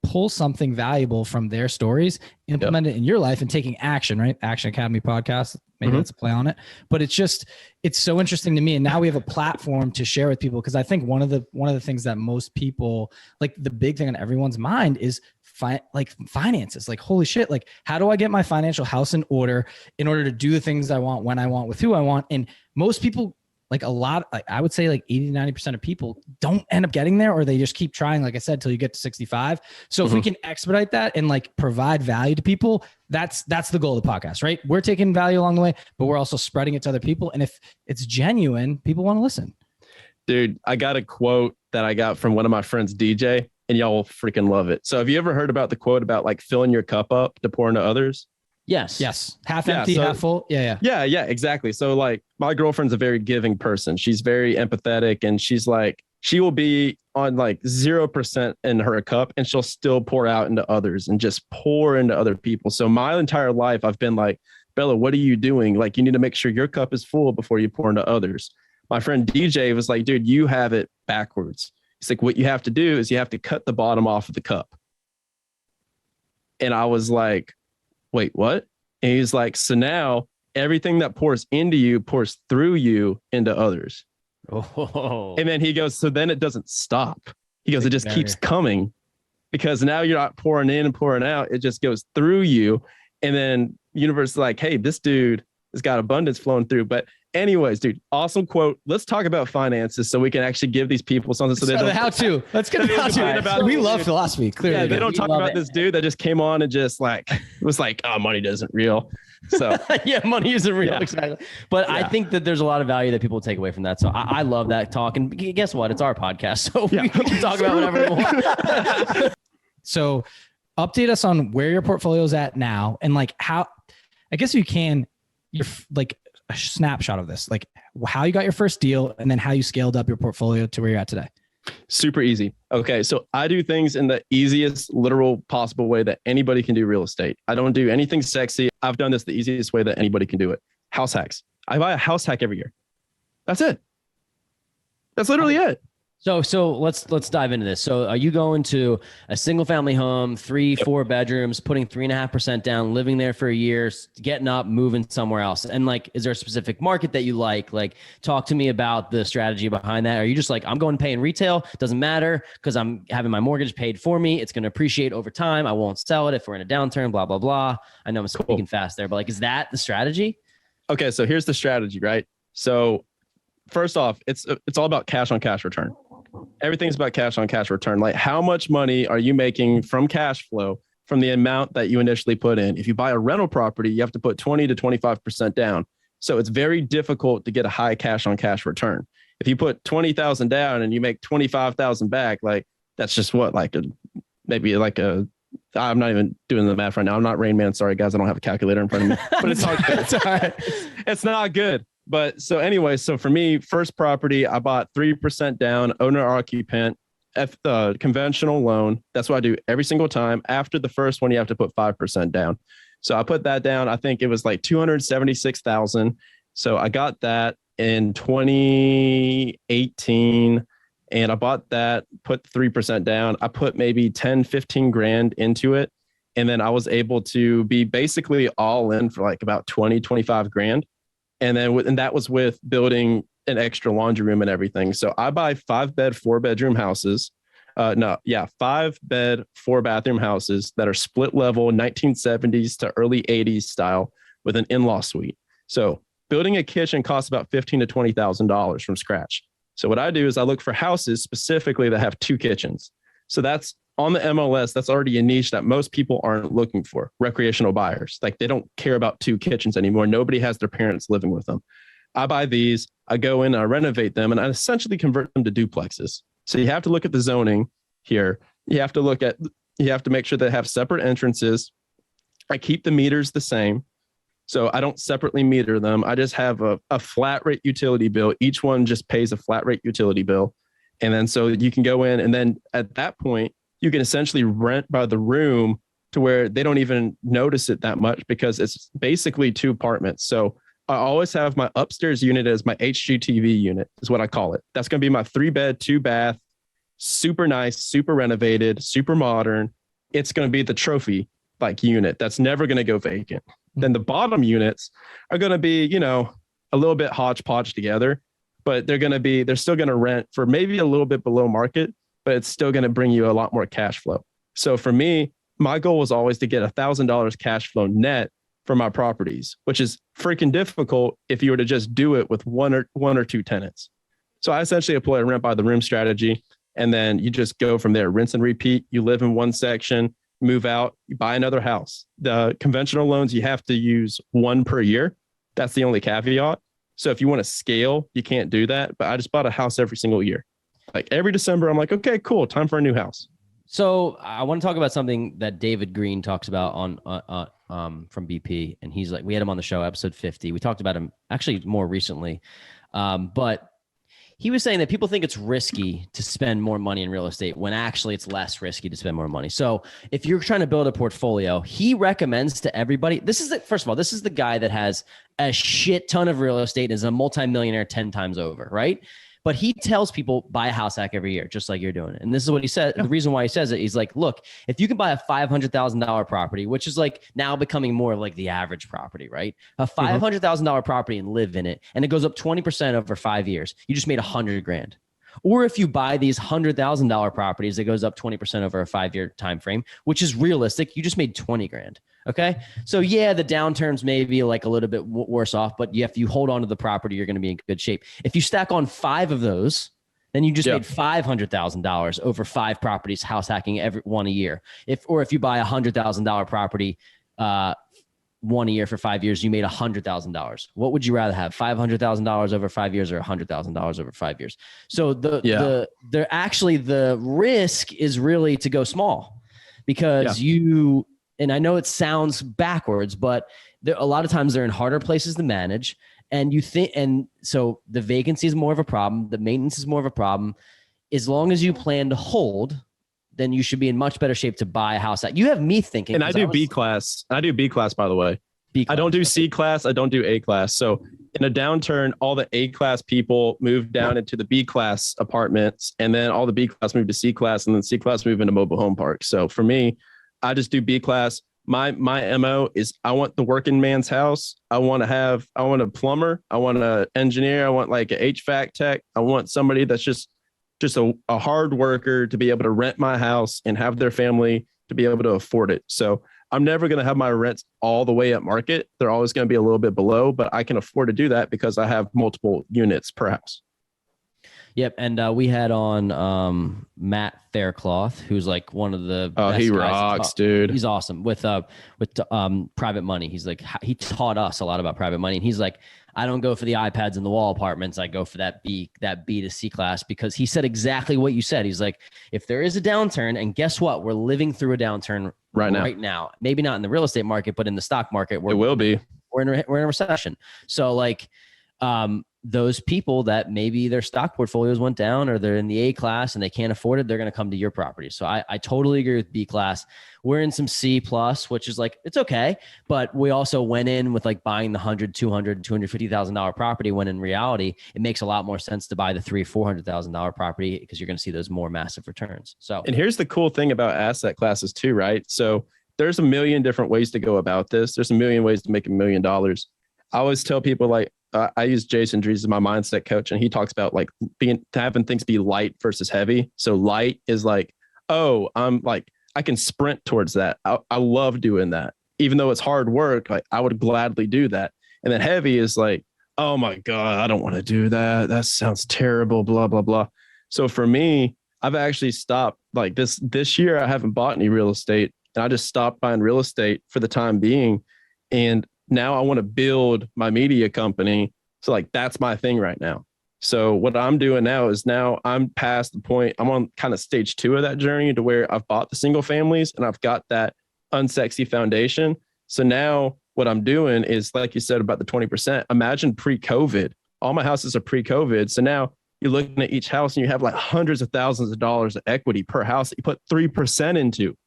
pull something valuable from their stories, implement it in your life and taking action, right? Action Academy podcast. Maybe that's a play on it, but it's so interesting to me. And now we have a platform to share with people. Cause I think one of the things that most people, like the big thing on everyone's mind is finances. Like, holy shit. Like, how do I get my financial house in order to do the things I want, when I want, with who I want? And most people, like I would say like 80 to 90% of people don't end up getting there, or they just keep trying, like I said, till you get to 65. So if we can expedite that and like provide value to people, that's the goal of the podcast, right? We're taking value along the way, but we're also spreading it to other people. And if it's genuine, people want to listen. Dude, I got a quote that I got from one of my friends, DJ, and y'all will freaking love it. So have you ever heard about the quote about like filling your cup up to pour into others? Yes. Half empty, half full. Yeah, exactly. So like my girlfriend's a very giving person. She's very empathetic, and she's like, she will be on like 0% in her cup and she'll still pour out into others and just pour into other people. So my entire life I've been like, Bella, what are you doing? Like, you need to make sure your cup is full before you pour into others. My friend DJ was like, dude, you have it backwards. He's like, what you have to do is you have to cut the bottom off of the cup. And I was like, wait, what? And he's like, so now everything that pours into you pours through you into others. Oh. And then he goes, so then it doesn't stop. He goes, it just keeps coming, because now you're not pouring in and pouring out. It just goes through you. And then universe is like, hey, this dude has got abundance flowing through. But anyways, dude, awesome quote. Let's talk about finances so we can actually give these people something. So they don't. How to. Let's get into how to. We love philosophy. Clearly, yeah, they don't talk about this dude that just came on and just like was like, oh, money isn't real. So yeah, money isn't real. Yeah. Exactly. But I think that there's a lot of value that people take away from that. So I love that talk. And guess what? It's our podcast, so we can talk about whatever we want. So update us on where your portfolio is at now, and like how, I guess you can, you're like a snapshot of this, like how you got your first deal and then how you scaled up your portfolio to where you're at today. Super easy. Okay. So I do things in the easiest, literal possible way that anybody can do real estate. I don't do anything sexy. I've done this the easiest way that anybody can do it. House hacks. I buy a house hack every year. That's it. That's literally it. So let's dive into this. So are you going to a single family home, 3-4 bedrooms, putting 3.5% down, living there for a year, getting up, moving somewhere else? And like, is there a specific market that you like? Like, talk to me about the strategy behind that. Are you just like, I'm going to pay in retail, doesn't matter because I'm having my mortgage paid for me. It's going to appreciate over time. I won't sell it if we're in a downturn, blah, blah, blah. I know I'm speaking fast there, but like, is that the strategy? Okay. So here's the strategy, right? So first off, it's all about cash on cash return. Everything's about cash on cash return. Like, how much money are you making from cash flow from the amount that you initially put in? If you buy a rental property, you have to put 20 to 25% down. So it's very difficult to get a high cash on cash return. If you put 20,000 down and you make 25,000 back, like that's just what, like I'm not even doing the math right now. I'm not Rain Man. Sorry guys. I don't have a calculator in front of me, but it's all good. It's all right. It's not good. But so anyway, so for me, first property, I bought 3% down, owner occupant, conventional loan. That's what I do every single time. After the first one, you have to put 5% down. So I put that down. I think it was like 276,000. So I got that in 2018 and I bought that, put 3% down. I put maybe 10, 15 grand into it. And then I was able to be basically all in for like about 20, 25 grand. And that was with building an extra laundry room and everything. So I buy 5-bed, 4-bedroom houses. 5-bed, 4-bathroom houses that are split level 1970s to early 80s style with an in-law suite. So building a kitchen costs about $15,000 to $20,000 from scratch. So what I do is I look for houses specifically that have 2 kitchens. So that's on the MLS. That's already a niche that most people aren't looking for. Recreational buyers, like they don't care about 2 kitchens anymore. Nobody has their parents living with them. I buy these, I go in, I renovate them, and I essentially convert them to duplexes. So you have to look at the zoning here. You have to make sure they have separate entrances. I keep the meters the same. So I don't separately meter them. I just have a flat rate utility bill. Each one just pays a flat rate utility bill. And then so you can go in, and then at that point, you can essentially rent by the room to where they don't even notice it that much because it's basically 2 apartments. So I always have my upstairs unit as my HGTV unit is what I call it. That's going to be my 3-bed, 2-bath, super nice, super renovated, super modern. It's going to be the trophy like unit that's never going to go vacant. Then the bottom units are going to be, a little bit hodgepodge together, but they're still going to rent for maybe a little bit below market, but it's still going to bring you a lot more cash flow. So for me, my goal was always to get $1,000 cash flow net for my properties, which is freaking difficult if you were to just do it with one or 2 tenants. So I essentially employ a rent by the room strategy, and then you just go from there, rinse and repeat. You live in one section, move out, you buy another house. The conventional loans, you have to use 1 per year. That's the only caveat. So if you want to scale, you can't do that. But I just bought a house every single year. Like every December, I'm like, okay, cool. Time for a new house. So I want to talk about something that David Green talks about from BP. And he's like, we had him on the show, episode 50. We talked about him actually more recently. But he was saying that people think it's risky to spend more money in real estate when actually it's less risky to spend more money. So if you're trying to build a portfolio, he recommends to everybody, first of all, this is the guy that has a shit ton of real estate and is a multimillionaire 10 times over, right? But he tells people buy a house hack every year, just like you're doing. And this is what he said. Yeah. The reason why he says it, he's like, look, if you can buy a $500,000 property, which is like now becoming more of like the average property, right? A $500,000 property and live in it, and it goes up 20% over 5 years, you just made $100 grand. Or if you buy these $100,000 properties, it goes up 20% over a 5-year time frame, which is realistic. You just made 20 grand. Okay. So yeah, the downturns may be like a little bit worse off, but if you hold on to the property, you're going to be in good shape. If you stack on 5 of those, then you just made $500,000 over 5 properties, house hacking every one a year. If you buy $100,000 property, 1 a year for 5 years, you made $100,000. What would you rather have? $500,000 over 5 years or $100,000 over 5 years? So the risk is really to go small because and I know it sounds backwards, but a lot of times they're in harder places to manage. And so the vacancy is more of a problem. The maintenance is more of a problem. As long as you plan to hold, then you should be in much better shape to buy a house. You have me thinking. And I do B class. I do B class, by the way. I don't do C class. I don't do A class. So in a downturn, all the A class people moved down into the B class apartments, and then all the B class moved to C class, and then C class moved into mobile home parks. So for me, I just do B class. My MO is I want the working man's house. I want a plumber. I want an engineer. I want like an HVAC tech. I want somebody that's just a hard worker to be able to rent my house and have their family to be able to afford it. So I'm never going to have my rents all the way at market. They're always going to be a little bit below, but I can afford to do that because I have multiple units per house. Yep. And we had on Matt Faircloth, who's like one of the best he guys rocks, dude. He's awesome with private money. He's like, he taught us a lot about private money. And he's like, I don't go for the iPads in the wall apartments. I go for that B to C class, because he said exactly what you said. He's like, if there is a downturn, and guess what? We're living through a downturn right now. Maybe not in the real estate market, but in the stock market, it will be. We're in a recession. So like, those people that maybe their stock portfolios went down, or they're in the A class and they can't afford it, they're going to come to your property. So I totally agree with B class. We're in some C plus, which is like, it's okay. But we also went in with like buying the $100,000, $200,000, $250,000 property, when in reality, it makes a lot more sense to buy the $300,000, $400,000 property, because you're going to see those more massive returns. So, and here's the cool thing about asset classes too, right? So there's a million different ways to go about this. There's a million ways to make $1 million. I always tell people, like, I use Jason Drees as my mindset coach, and he talks about like having things be light versus heavy. So light is like, oh, I'm like, I can sprint towards that. I love doing that. Even though it's hard work, like I would gladly do that. And then heavy is like, oh my God, I don't want to do that. That sounds terrible, blah, blah, blah. So for me, I've actually stopped like this year. I haven't bought any real estate, and I just stopped buying real estate for the time being. And now I want to build my media company. So like, that's my thing right now. So what I'm doing now is now I'm past the point. I'm on kind of stage 2 of that journey, to where I've bought the single families and I've got that unsexy foundation. So now what I'm doing is, like you said about the 20%, imagine pre-COVID, all my houses are pre-COVID. So now you're looking at each house and you have like hundreds of thousands of dollars of equity per house that you put 3% into.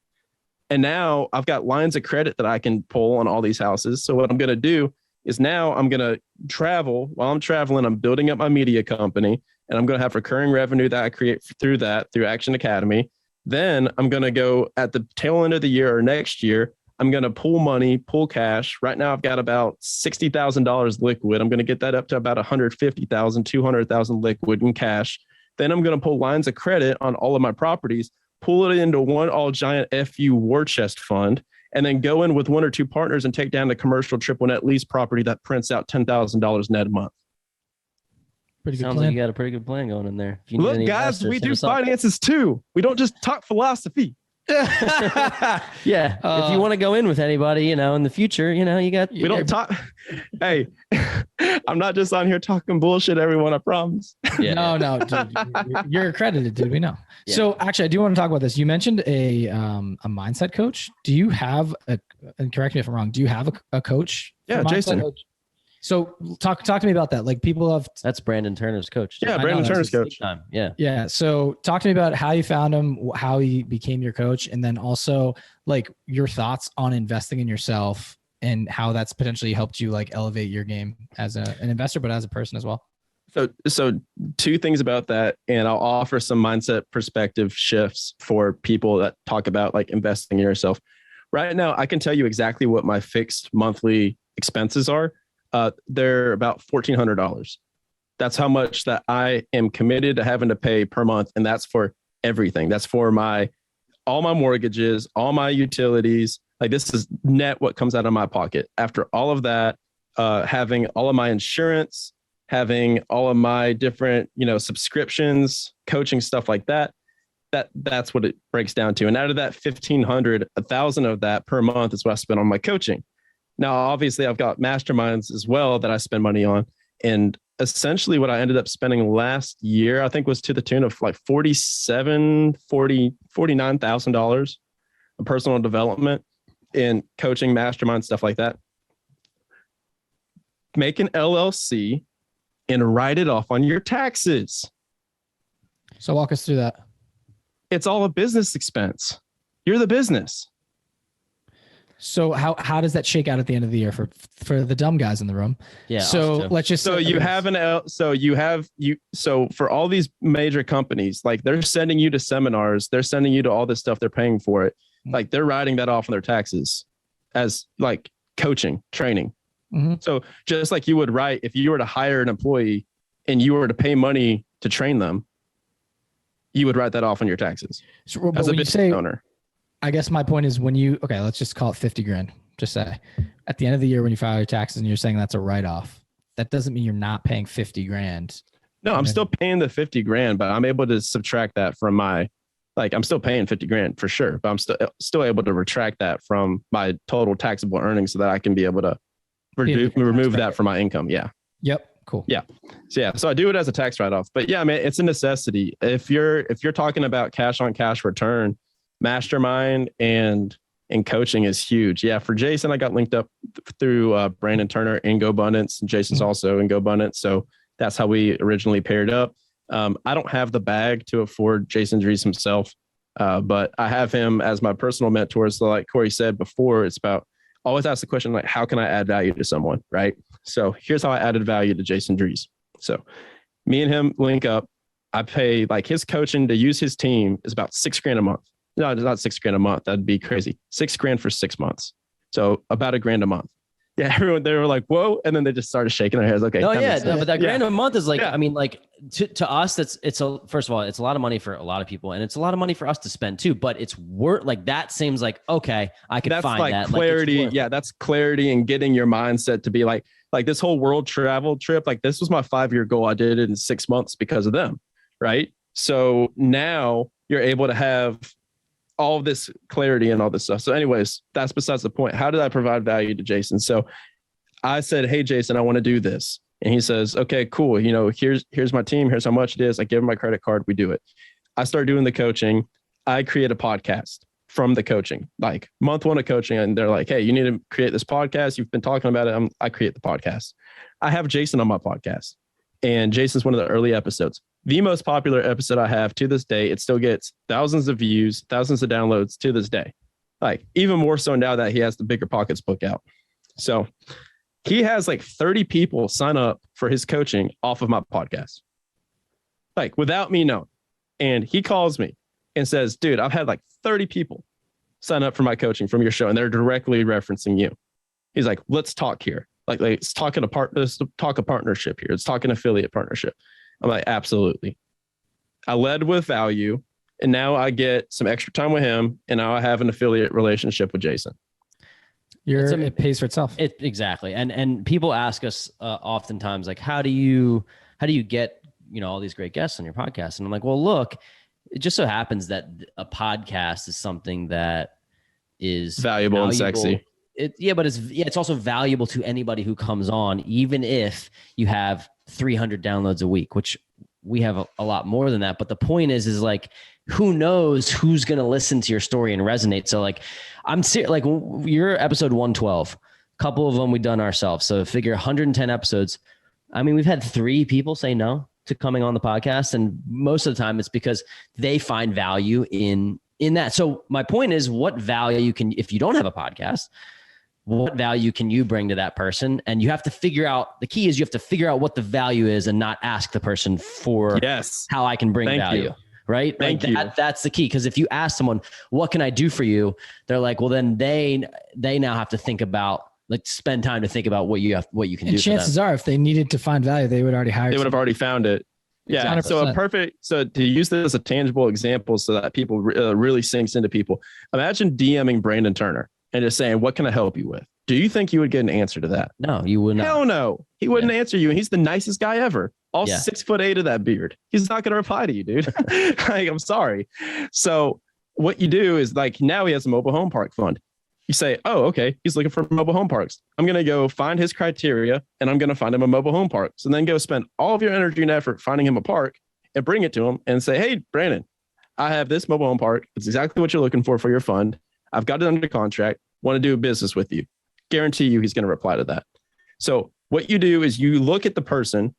And now I've got lines of credit that I can pull on all these houses. So what I'm going to do is now I'm going to travel. While I'm traveling, I'm building up my media company, and I'm going to have recurring revenue that I create through Action Academy. Then I'm going to go at the tail end of the year or next year, I'm going to pull cash. Right now I've got about $60,000 liquid. I'm going to get that up to about $150,000, $200,000 liquid in cash. Then I'm going to pull lines of credit on all of my properties, pull it into one all giant FU war chest fund, and then go in with 1 or 2 partners and take down the commercial triple net lease property that prints out $10,000 net a month. Pretty good. Sounds like you got a pretty good plan going in there. Look, guys, we do finances too. We don't just talk philosophy. Yeah. If you want to go in with anybody, in the future, you got. We don't talk. Hey, I'm not just on here talking bullshit, everyone. I promise. Yeah. No, dude, you're accredited, dude. We know. Yeah. So actually, I do want to talk about this. You mentioned a mindset coach. Do you have and correct me if I'm wrong, do you have a coach? Yeah, Jason. Coach? So talk to me about that. Like, people have. That's Brandon Turner's coach. Yeah, Brandon Turner's coach. Yeah. Yeah. So talk to me about how you found him, how he became your coach, and then also like your thoughts on investing in yourself and how that's potentially helped you like elevate your game as an investor, but as a person as well. So 2 things about that, and I'll offer some mindset perspective shifts for people that talk about like investing in yourself. Right now, I can tell you exactly what my fixed monthly expenses are. They're about $1,400. That's how much that I am committed to having to pay per month. And that's for everything. That's for all my mortgages, all my utilities. Like, this is net what comes out of my pocket. After all of that, having all of my insurance, having all of my different, subscriptions, coaching, stuff like that, that's what it breaks down to. And out of that 1,500, 1,000 of that per month is what I spend on my coaching. Now, obviously, I've got masterminds as well that I spend money on. And essentially what I ended up spending last year, I think, was to the tune of like $49,000 of personal development in coaching, mastermind, stuff like that. Make an LLC and write it off on your taxes. So walk us through that. It's all a business expense. You're the business. So how does that shake out at the end of the year for the dumb guys in the room? Yeah. So let's just so for all these major companies, like they're sending you to seminars, they're sending you to all this stuff, they're paying for it. Like they're writing that off on their taxes as like coaching, training. Mm-hmm. So just like you would write, if you were to hire an employee and you were to pay money to train them, you would write that off on your taxes. So, as a business owner. I guess my point is let's just call it 50 grand. Just say at the end of the year, when you file your taxes and you're saying that's a write-off, that doesn't mean you're not paying 50 grand. No, I'm still paying the 50 grand, but I'm able to subtract that from my, like, I'm still paying 50 grand for sure, but I'm still able to retract that from my total taxable earnings so that I can be able to remove that from my income. Yeah. Yep. Cool. Yeah. So I do it as a tax write-off, but yeah, I mean, it's a necessity. If you're talking about cash on cash return, Mastermind and coaching is huge. Yeah. For Jason, I got linked up through Brandon Turner in GoBundance. Jason's also in GoBundance. So that's how we originally paired up. I don't have the bag to afford Jason Dries himself, but I have him as my personal mentor. So like Corey said before, it's about always ask the question, like, how can I add value to someone? Right. So here's how I added value to Jason Dries. So me and him link up. I pay like his coaching to use his team is about $6,000 a month. No, it's not $6,000 a month. That'd be crazy. $6,000 for 6 months. So about $1,000 a month. Yeah. Everyone, they were like, whoa. And then they just started shaking their heads. Okay. No, yeah. No, but that $1,000 a month is like, I mean, like to us, first of all, it's a lot of money for a lot of people and it's a lot of money for us to spend too, but it's worth like, that seems like, okay, I can find like that. Clarity. Like yeah. That's clarity and getting your mindset to be like this whole world travel trip. Like this was my 5-year goal. I did it in 6 months because of them. Right. So now you're able to have all this clarity and all this stuff. So anyways, that's besides the point. How did I provide value to Jason? So I said, hey, Jason, I want to do this. And he says, okay, cool. You know, here's my team. Here's how much it is. I give him my credit card. We do it. I start doing the coaching. I create a podcast from the coaching, like month 1 of coaching. And they're like, hey, you need to create this podcast. You've been talking about it. I create the podcast. I have Jason on my podcast and Jason's one of the early episodes. The most popular episode I have to this day. It still gets thousands of views, thousands of downloads to this day. Like even more so now that he has the Bigger Pockets book out. So he has like 30 people sign up for his coaching off of my podcast, like without me knowing. And he calls me and says, dude, I've had like 30 people sign up for my coaching from your show. And they're directly referencing you. He's like, let's talk here. Like let's talk a partnership here. Let's talk an affiliate partnership. I'm like, absolutely. I led with value and now I get some extra time with him. And now I have an affiliate relationship with Jason. It pays for itself. Exactly. And people ask us oftentimes, like, how do you get, all these great guests on your podcast? And I'm like, well, look, it just so happens that a podcast is something that is valuable and sexy. But it's also valuable to anybody who comes on, even if you have 300 downloads a week, which we have a lot more than that. But the point is like, who knows who's going to listen to your story and resonate. So like, I'm serious, like your episode 112, a couple of them we've done ourselves. So figure 110 episodes. I mean, we've had 3 people say no to coming on the podcast. And most of the time it's because they find value in that. So my point is, what value if you don't have a podcast, what value can you bring to that person? And you have to figure out, the key is you have to figure out what the value is and not ask the person for how I can bring value. Right? Thank you. That's the key. Because if you ask someone, what can I do for you? They're like, well, then they now have to think about, like, spend time to think about what you can do. And chances are, if they needed to find value, they would already hire. They would have already found it. Yeah. 100%. So to use this as a tangible example so that people really sinks into people, imagine DMing Brandon Turner and just saying, what can I help you with? Do you think you would get an answer to that? No, you would not. Hell no. He wouldn't answer you. And he's the nicest guy ever. 6'8" of that beard. He's not going to reply to you, dude. Like, I'm sorry. So what you do is, like, now he has a mobile home park fund. You say, oh, okay, he's looking for mobile home parks. I'm going to go find his criteria and I'm going to find him a mobile home park. So then go spend all of your energy and effort finding him a park and bring it to him and say, hey, Brandon, I have this mobile home park. It's exactly what you're looking for your fund. I've got it under contract. Want to do business with you. Guarantee you he's going to reply to that. So what you do is you look at the person,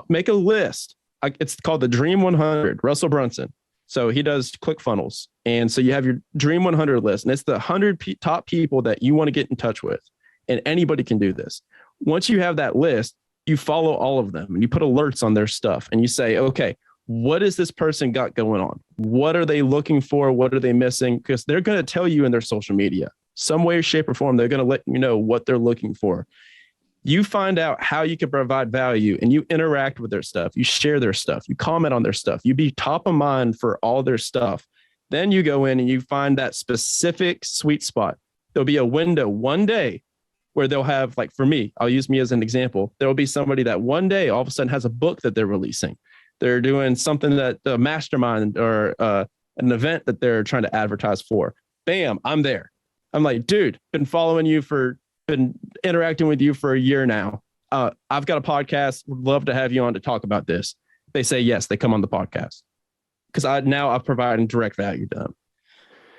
make a list. It's called the Dream 100, Russell Brunson. So he does ClickFunnels. And so you have your Dream 100 list, and it's the 100 top people that you want to get in touch with. And anybody can do this. Once you have that list, you follow all of them and you put alerts on their stuff and you say, okay, what has this person got going on? What are they looking for? What are they missing? Because they're going to tell you in their social media, some way, shape, or form, they're going to let you know what they're looking for. You find out how you can provide value and you interact with their stuff. You share their stuff. You comment on their stuff. You be top of mind for all their stuff. Then you go in and you find that specific sweet spot. There'll be a window one day where they'll have, like for me, I'll use me as an example. There will be somebody that one day all of a sudden has a book that they're releasing. They're doing something that a mastermind or an event that they're trying to advertise for. Bam, I'm there. I'm like, dude, been interacting with you for a year now. I've got a podcast. Would love to have you on to talk about this. They say yes. They come on the podcast because I'm providing direct value to them.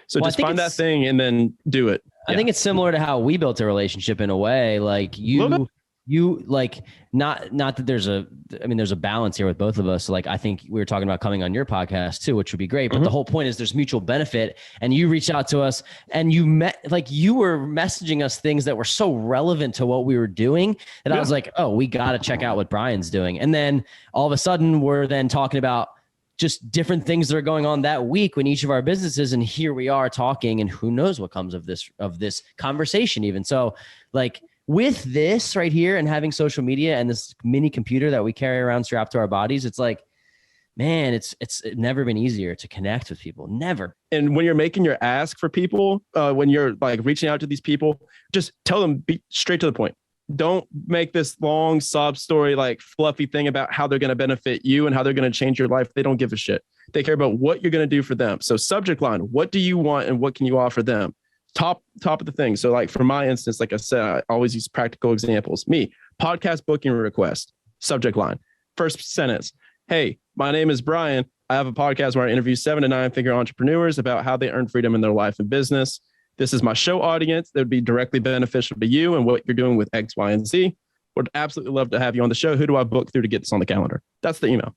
So just find that thing and then do it. I think it's similar to how we built a relationship in a way. Like you like not that there's a balance here with both of us. Like I think we were talking about coming on your podcast too, which would be great. But the whole point is there's mutual benefit, and you reached out to us and you were messaging us things that were so relevant to what we were doing that I was like, oh, we got to check out what Brian's doing. And then all of a sudden we're then talking about just different things that are going on that week in each of our businesses. And here we are talking, and who knows what comes of this conversation even. So like with this right here and having social media and this mini computer that we carry around strapped to our bodies, it's like, man, it's never been easier to connect with people. Never. And when you're making your ask for people, when you're like reaching out to these people, just tell them, be straight to the point. Don't make this long sob story, like fluffy thing about how they're going to benefit you and how they're going to change your life. They don't give a shit. They care about what you're going to do for them. So subject line, what do you want and what can you offer them? Top of the thing. So like for my instance, like I said, I always use practical examples. Me, podcast booking request, subject line, first sentence. Hey, my name is Brian. I have a podcast where I interview 7 to 9 figure entrepreneurs about how they earn freedom in their life and business. This is my show audience that would be directly beneficial to you and what you're doing with X, Y, and Z. Would absolutely love to have you on the show. Who do I book through to get this on the calendar? That's the email.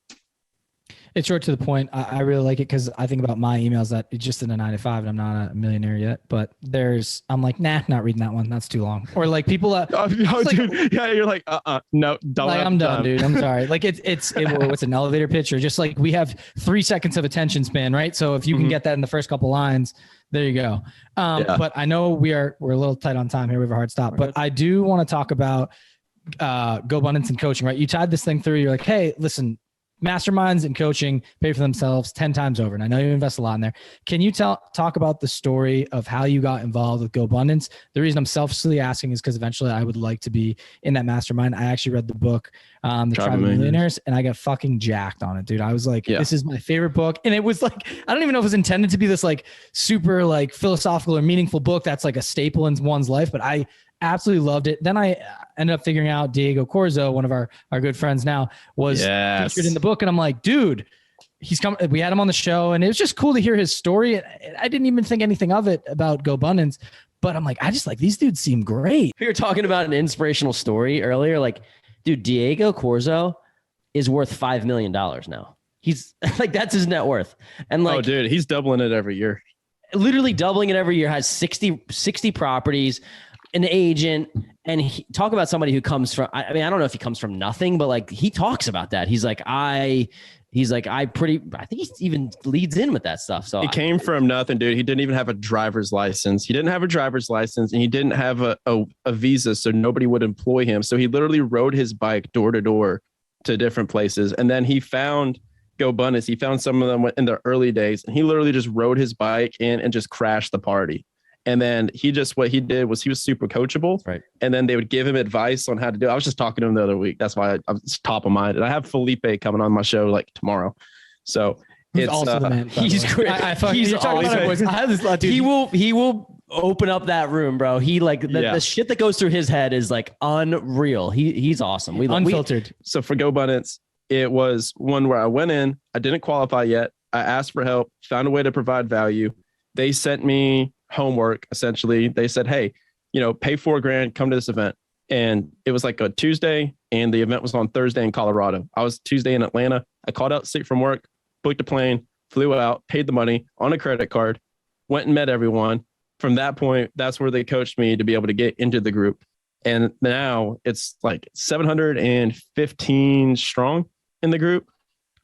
It's short to the point. I really like it because I think about my emails that it's just in a 9 to 5 and I'm not a millionaire yet, but I'm like, nah, not reading that one. That's too long. Or like people dude, yeah, you're like, no, don't. Like, I'm done, dude. I'm sorry. Like what's an elevator pitch, or just like we have 3 seconds of attention span, right? So if you can get that in the first couple lines, there you go. But I know we're a little tight on time here. We have a hard stop, but I do want to talk about GoBundance and coaching, right? You tied this thing through. You're like, hey, listen, masterminds and coaching pay for themselves 10 times over. And I know you invest a lot in there. Can you talk about the story of how you got involved with GoBundance? The reason I'm selfishly asking is because eventually I would like to be in that mastermind. I actually read the book, The Tribe of Millionaires, and I got fucking jacked on it, dude. I was like, this is my favorite book. And it was like, I don't even know if it was intended to be this like super like philosophical or meaningful book that's like a staple in one's life, but I absolutely loved it. Then I ended up figuring out Diego Corzo, one of our good friends now, was featured in the book. And I'm like, dude, he's coming. We had him on the show and it was just cool to hear his story. I didn't even think anything of it about GoBundance, but I'm like, I just like, these dudes seem great. We were talking about an inspirational story earlier. Like, dude, Diego Corzo is worth $5 million now. He's like, that's his net worth. And like, oh dude, he's doubling it every year. Literally doubling it every year, has 60 properties, an agent, and talk about somebody who comes from, I mean, I don't know if he comes from nothing, but like he talks about that. He's like, I think he even leads in with that stuff. So he came from nothing, dude. He didn't even have a driver's license. He didn't have a driver's license and he didn't have a visa. So nobody would employ him. So he literally rode his bike door to door to different places. And then he found GoBundance. He found some of them in the early days and he literally just rode his bike in and just crashed the party. And then what he did was he was super coachable. Right. And then they would give him advice on how to do it. I was just talking to him the other week. That's why I'm top of mind. And I have Felipe coming on my show like tomorrow. So he's also the man. He's great. He's always, he will open up that room, bro. He like the shit that goes through his head is like unreal. He's awesome. Unfiltered. So for GoBundance, it was one where I went in, I didn't qualify yet. I asked for help, found a way to provide value. They sent me homework. Essentially, they said, hey, pay $4,000, come to this event. And it was like a Tuesday and the event was on Thursday in Colorado. I was Tuesday in Atlanta. I called out sick from work, booked a plane, flew out, paid the money on a credit card, went and met everyone. From that point, that's where they coached me to be able to get into the group. And now it's like 715 strong in the group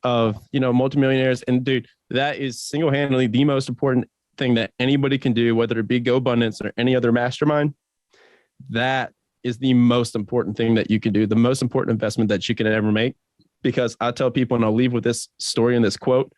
of, multimillionaires. And dude, that is single-handedly the most important thing that anybody can do, whether it be GoBundance or any other mastermind. That is the most important thing that you can do, the most important investment that you can ever make. Because I tell people, and I'll leave with this story and this quote,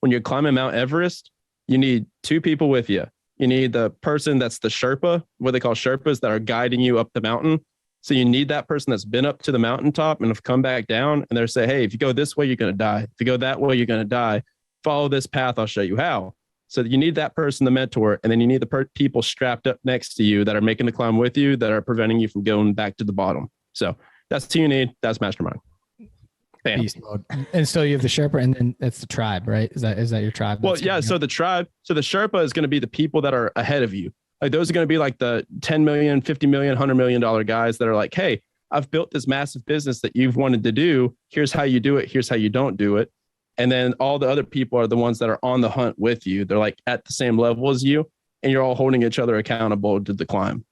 when you're climbing Mount Everest, you need two people with you. You need the person that's the Sherpa, what they call Sherpas, that are guiding you up the mountain. So you need that person that's been up to the mountaintop and have come back down, and they're say, hey, if you go this way, you're going to die. If you go that way, you're going to die. Follow this path. I'll show you how. So you need that person, the mentor, and then you need the people strapped up next to you that are making the climb with you, that are preventing you from going back to the bottom. So that's who you need. That's Mastermind. Bam. Beast mode. And so you have the Sherpa, and then it's the tribe, right? Is that your tribe? Well, yeah. So the tribe, so the Sherpa is going to be the people that are ahead of you. Like those are going to be like the 10 million, 50 million, $100 million guys that are like, hey, I've built this massive business that you've wanted to do. Here's how you do it. Here's how you don't do it. And then all the other people are the ones that are on the hunt with you. They're like at the same level as you, and you're all holding each other accountable to the climb.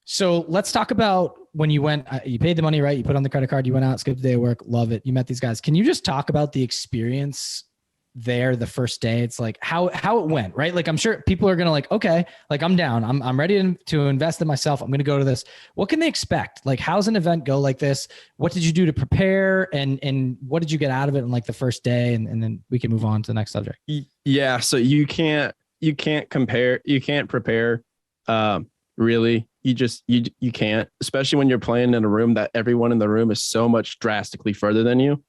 So let's talk about when you went, you paid the money, right? You put on the credit card, you went out, skipped a day of work, love it. You met these guys. Can you just talk about the experience there the first day? It's like how it went, right? Like I'm sure people are going to like, okay, like I'm down. I'm ready to invest in myself. I'm going to go to this. What can they expect? Like, how's an event go like this? What did you do to prepare? And what did you get out of it in like the first day? And then we can move on to the next subject. Yeah. So you can't compare, you can't prepare. Really, you can't, especially when you're playing in a room that everyone in the room is so much drastically further than you.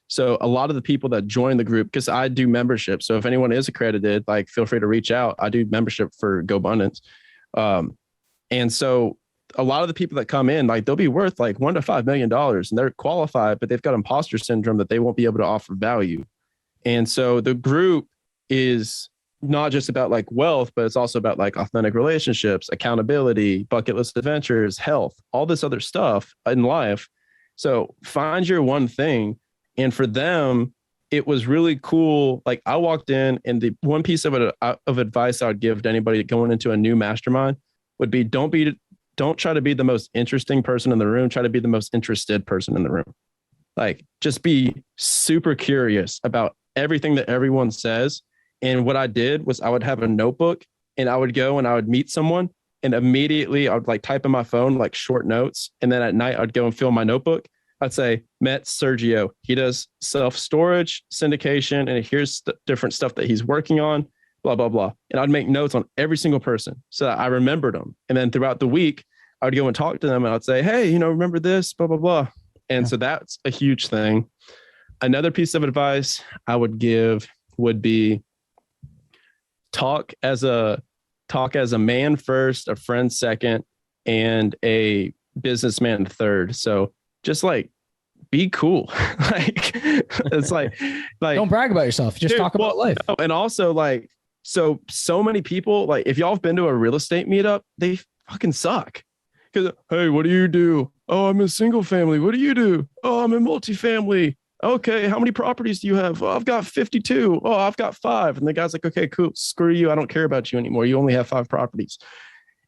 So a lot of the people that join the group, because I do membership. So if anyone is accredited, like feel free to reach out. I do membership for GoBundance. And so a lot of the people that come in, like they'll be worth like $1 to $5 million and they're qualified, but they've got imposter syndrome that they won't be able to offer value. And so the group is not just about like wealth, but it's also about like authentic relationships, accountability, bucket list adventures, health, all this other stuff in life. So find your one thing. And for them, it was really cool. Like I walked in, and the one piece of advice I would give to anybody going into a new mastermind would be, don't try to be the most interesting person in the room. Try to be the most interested person in the room. Like just be super curious about everything that everyone says. And what I did was I would have a notebook, and I would go and I would meet someone, and immediately I would like type in my phone, like short notes. And then at night I'd go and fill my notebook. I'd say, met Sergio. He does self-storage, syndication, and here's different stuff that he's working on, blah, blah, blah. And I'd make notes on every single person so that I remembered them. And then throughout the week, I would go and talk to them, and I'd say, hey, remember this, blah, blah, blah. And so that's a huge thing. Another piece of advice I would give would be talk as a man first, a friend second, and a businessman third. So just like be cool. Like it's like don't brag about yourself. Just talk about life. And also like, so many people, like if y'all have been to a real estate meetup, they fucking suck. Because, hey, what do you do? Oh, I'm a single family. What do you do? Oh, I'm a multifamily. Okay, how many properties do you have? Oh, I've got 52. Oh, I've got 5. And the guy's like, okay, cool. Screw you. I don't care about you anymore. You only have 5 properties.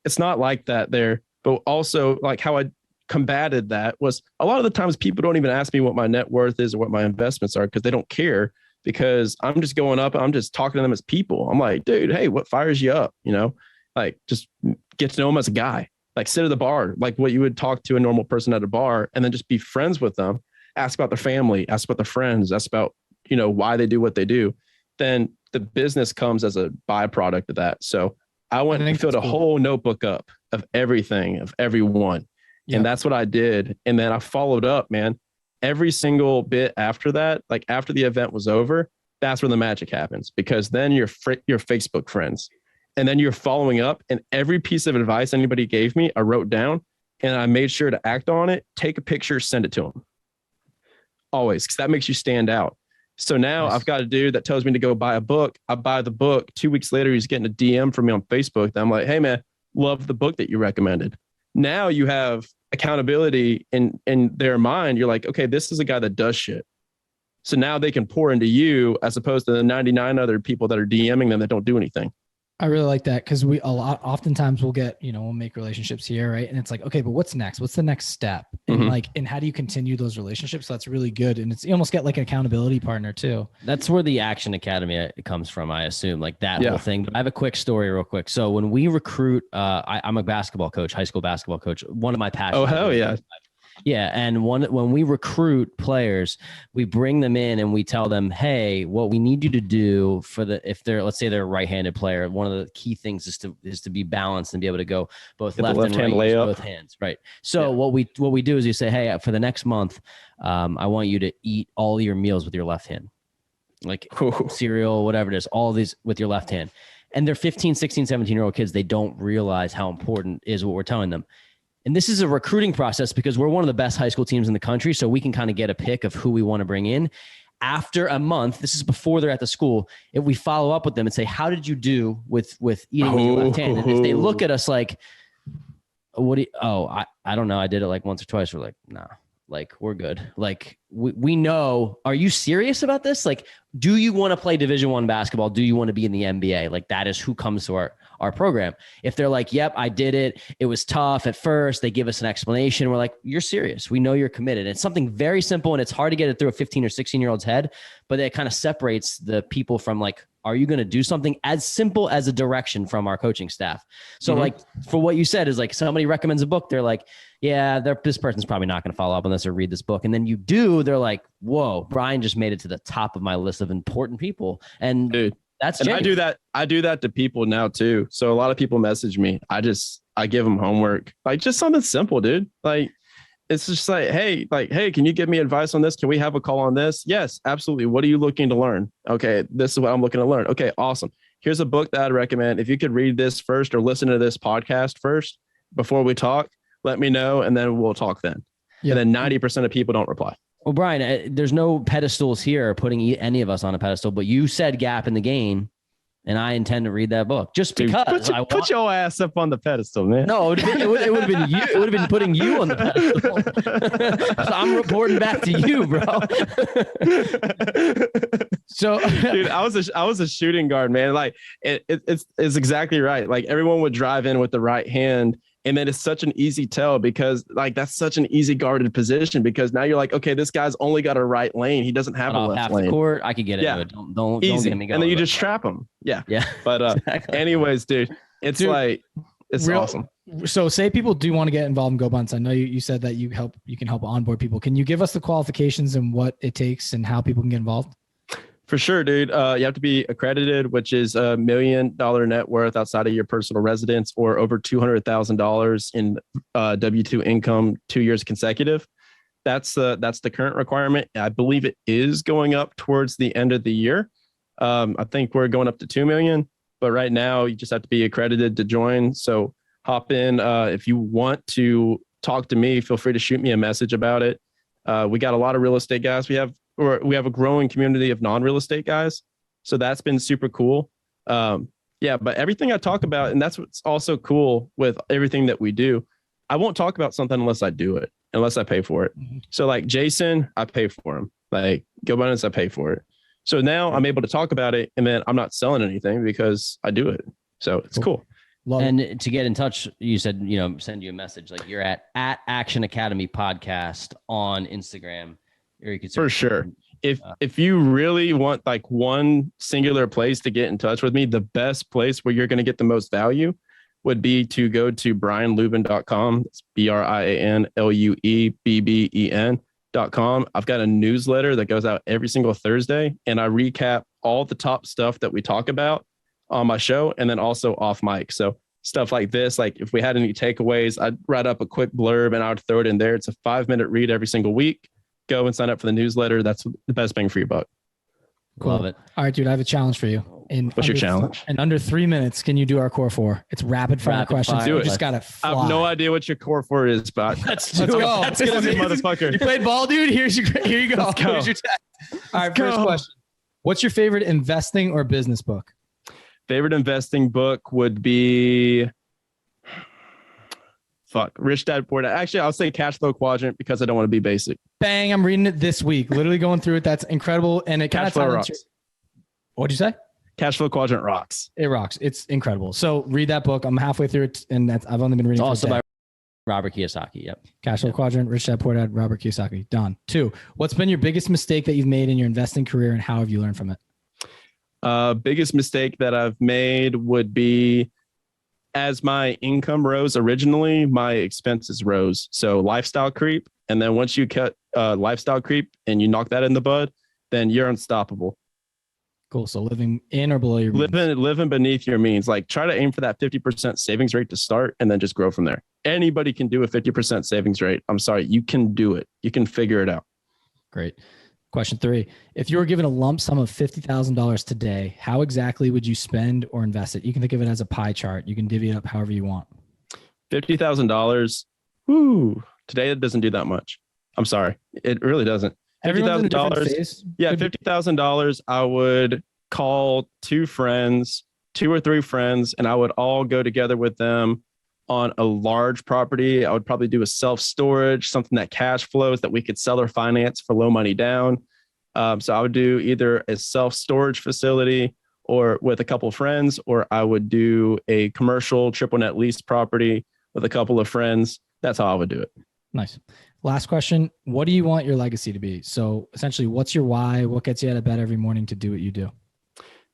It's not like that there. But also like how I combated that was a lot of the times people don't even ask me what my net worth is or what my investments are because they don't care, because I'm just going up and I'm just talking to them as people. I'm like, dude, hey, what fires you up? Like just get to know them as a guy, like sit at the bar, like what you would talk to a normal person at a bar, and then just be friends with them. Ask about their family, ask about their friends, ask about, why they do what they do. Then the business comes as a byproduct of that. So I went and filled a whole notebook up of everything, of everyone. Yep. And that's what I did. And then I followed up, man, every single bit after that, like after the event was over, that's where the magic happens, because then you're Facebook friends, and then you're following up, and every piece of advice anybody gave me, I wrote down, and I made sure to act on it, take a picture, send it to them. Always, because that makes you stand out. So now I've got a dude that tells me to go buy a book. I buy the book. 2 weeks later, he's getting a DM from me on Facebook. And I'm like, hey man, love the book that you recommended. Now you have accountability in their mind. You're like, okay, this is a guy that does shit. So now they can pour into you as opposed to the 99 other people that are DMing them that don't do anything. I really like that because oftentimes we'll get, we'll make relationships here, right? And it's like, okay, but what's next? What's the next step? And and how do you continue those relationships? So that's really good. And you almost get like an accountability partner too. That's where the Action Academy comes from, I assume, like that whole thing. But I have a quick story real quick. So when we recruit, I'm a basketball coach, high school basketball coach. One of my passions. Oh, hell yeah. Yeah. And when we recruit players, we bring them in and we tell them, hey, what we need you to do if they're, let's say they're a right-handed player, one of the key things is to be balanced and be able to go both left and right, both hands. Right. So what we do is you say, hey, for the next month, I want you to eat all your meals with your left hand, like cereal, whatever it is, all of these with your left hand. And they're 15, 16, 17-year-old kids. They don't realize how important is what we're telling them. And this is a recruiting process because we're one of the best high school teams in the country. So we can kind of get a pick of who we want to bring in. After a month, this is before they're at the school, if we follow up with them and say, how did you do with eating with your left hand? And if they look at us like, I don't know. I did it like once or twice. We're like, nah, like we're good. Like we know, are you serious about this? Like, do you want to play Division I basketball? Do you want to be in the NBA? Like that is who comes to our program. If they're like, yep, I did it. It was tough at first. They give us an explanation. We're like, you're serious. We know you're committed. It's something very simple and it's hard to get it through a 15 or 16-year-old's head, but it kind of separates the people from like, are you going to do something as simple as a direction from our coaching staff? So like for what you said is like somebody recommends a book. They're like, yeah, this person's probably not going to follow up on this or read this book. And then you do, they're like, whoa, Brian just made it to the top of my list of important people. And dude, that's genuine. I do that to people now too. So a lot of people message me. I give them homework, like just something simple, dude. Like, it's just like, hey, can you give me advice on this? Can we have a call on this? Yes, absolutely. What are you looking to learn? Okay, this is what I'm looking to learn. Okay, awesome. Here's a book that I'd recommend. If you could read this first or listen to this podcast first before we talk, let me know, and then we'll talk then. Yeah. And then 90% of people don't reply. Well, Brian, there's no pedestals here putting any of us on a pedestal, but you said gap in the game. And I intend to read that book just because put your ass up on the pedestal, man. No, it would have been you. It would have been putting you on the pedestal. So I'm reporting back to you, bro. So, dude, I was a shooting guard, man. Like it's exactly right. Like everyone would drive in with the right hand. And then it's such an easy tell because like that's such an easy guarded position because now you're like, okay, this guy's only got a right lane. He doesn't have a left half lane. The court, I could get into it. Don't get me going. And then you just trap him. Yeah. Yeah. But exactly. Anyways, dude, it's awesome. So say people do want to get involved in GoBundance. I know you said that you can help onboard people. Can you give us the qualifications and what it takes and how people can get involved? For sure, dude. You have to be accredited, which is $1 million net worth outside of your personal residence or over $200,000 in W-2 income 2 years consecutive. That's the current requirement. I believe it is going up towards the end of the year. I think we're going up to 2 million, but right now you just have to be accredited to join. So hop in. If you want to talk to me, feel free to shoot me a message about it. We got a lot of real estate guys. We have a growing community of non-real estate guys. So that's been super cool. But everything I talk about, and that's what's also cool with everything that we do, I won't talk about something unless I do it, unless I pay for it. Mm-hmm. So like Jason, I pay for him. Like GoBundance, I pay for it. So now I'm able to talk about it and then I'm not selling anything because I do it. So it's cool. And to get in touch, you said, send you a message. Like you're at Action Academy Podcast on Instagram. Or you could for sure. If you really want like one singular place to get in touch with me, the best place where you're going to get the most value would be to go to brianluebben.com. It's BrianLuebben.com. I've got a newsletter that goes out every single Thursday, and I recap all the top stuff that we talk about on my show and then also off mic. So stuff like this, like if we had any takeaways, I'd write up a quick blurb and I would throw it in there. It's a 5-minute read every single week. Go and sign up for the newsletter. That's the best bang for your buck. Cool. Love it. All right, dude, I have a challenge for you. What's your challenge? In under 3 minutes, can you do our core 4? It's rapid fire questions. Do it. You just got to fly. I have no idea what your core 4 is, but let's go. That's gonna be motherfucker. You played ball, dude? Here you go. Here's your test. All right, first question. What's your favorite investing or business book? Favorite investing book would be fuck. Rich Dad Poor Dad. Actually, I'll say Cash Flow Quadrant because I don't want to be basic. Bang. I'm reading it this week, literally going through it. That's incredible. And it kind Cash of Flow rocks. What'd you say? Cash Flow Quadrant rocks. It rocks. It's incredible. So read that book. I'm halfway through it, and I've only been reading it. Also by Robert Kiyosaki. Yep. Cash Flow Quadrant, Rich Dad Poor Dad, Robert Kiyosaki. Done. 2. What's been your biggest mistake that you've made in your investing career, and how have you learned from it? Biggest mistake that I've made would be, as my income rose originally, my expenses rose. So lifestyle creep. And then once you cut lifestyle creep and you knock that in the bud, then you're unstoppable. Cool. So living in or below your means. Living beneath your means. Like, try to aim for that 50% savings rate to start, and then just grow from there. Anybody can do a 50% savings rate. I'm sorry, you can do it. You can figure it out. Great. Question 3. If you were given a lump sum of $50,000 today, how exactly would you spend or invest it? You can think of it as a pie chart. You can divvy it up however you want. $50,000. Woo. Today it doesn't do that much. I'm sorry. It really doesn't. $50,000. Yeah, $50,000. I would call 2 or 3 friends, and I would all go together with them on a large property. I would probably do a self-storage, something that cash flows that we could sell or finance for low money down. So I would do either a self-storage facility or with a couple of friends, or I would do a commercial triple net lease property with a couple of friends. That's how I would do it. Nice. Last question. What do you want your legacy to be? So essentially, what's your why? What gets you out of bed every morning to do what you do?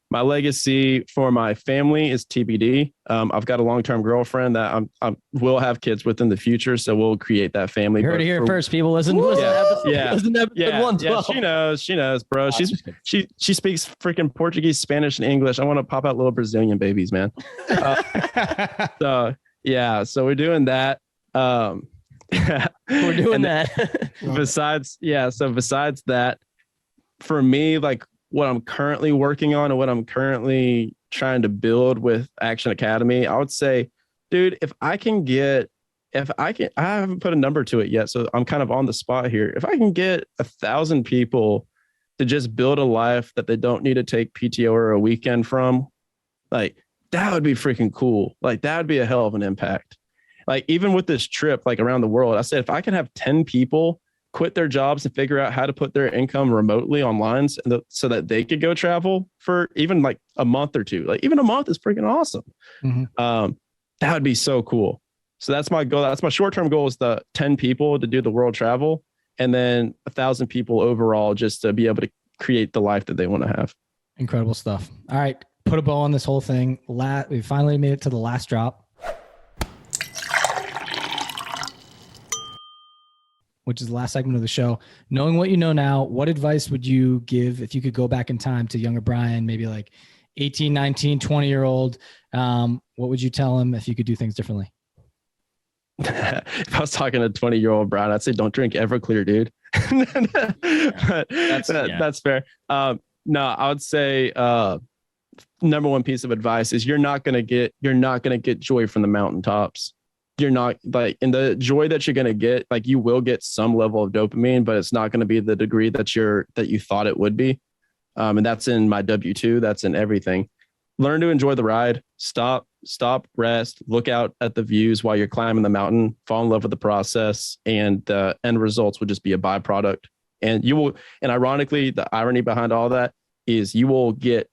My legacy for my family is TBD. I've got a long-term girlfriend that I will have kids with in the future, so we'll create that family. You heard it here first, people. Listen to episode 112. She knows, bro. She speaks freaking Portuguese, Spanish, and English. I want to pop out little Brazilian babies, man. So we're doing that. We're doing that. besides that, for me, like, what I'm currently working on and what I'm currently trying to build with Action Academy, I would say, dude, I haven't put a number to it yet, so I'm kind of on the spot here. If I can get 1,000 people to just build a life that they don't need to take PTO or a weekend from, like, that would be freaking cool. Like, that would be a hell of an impact. Like, even with this trip, like, around the world, I said, if I can have 10 people quit their jobs and figure out how to put their income remotely online so that they could go travel for even like a month or 2, like even a month is freaking awesome. Mm-hmm. That would be so cool. So that's my goal. That's my short-term goal, is the 10 people to do the world travel, and then 1,000 people overall, just to be able to create the life that they want to have. Incredible stuff. All right. Put a bow on this whole thing. We finally made it to the last drop, which is the last segment of the show. Knowing what you know now, what advice would you give if you could go back in time to younger Brian, maybe like 18, 19, 20-year-old? What would you tell him if you could do things differently? If I was talking to 20-year-old Brian, I'd say, don't drink Everclear, dude. That's fair. No, I would say number one piece of advice is you're not going to get joy from the mountaintops. You're not, like, in the joy that you're going to get, like, you will get some level of dopamine, but it's not going to be the degree that you thought it would be. And that's in my W2, that's in everything. Learn to enjoy the ride. Stop, rest, look out at the views while you're climbing the mountain, fall in love with the process, and the end results will just be a byproduct. And ironically, the irony behind all that is you will get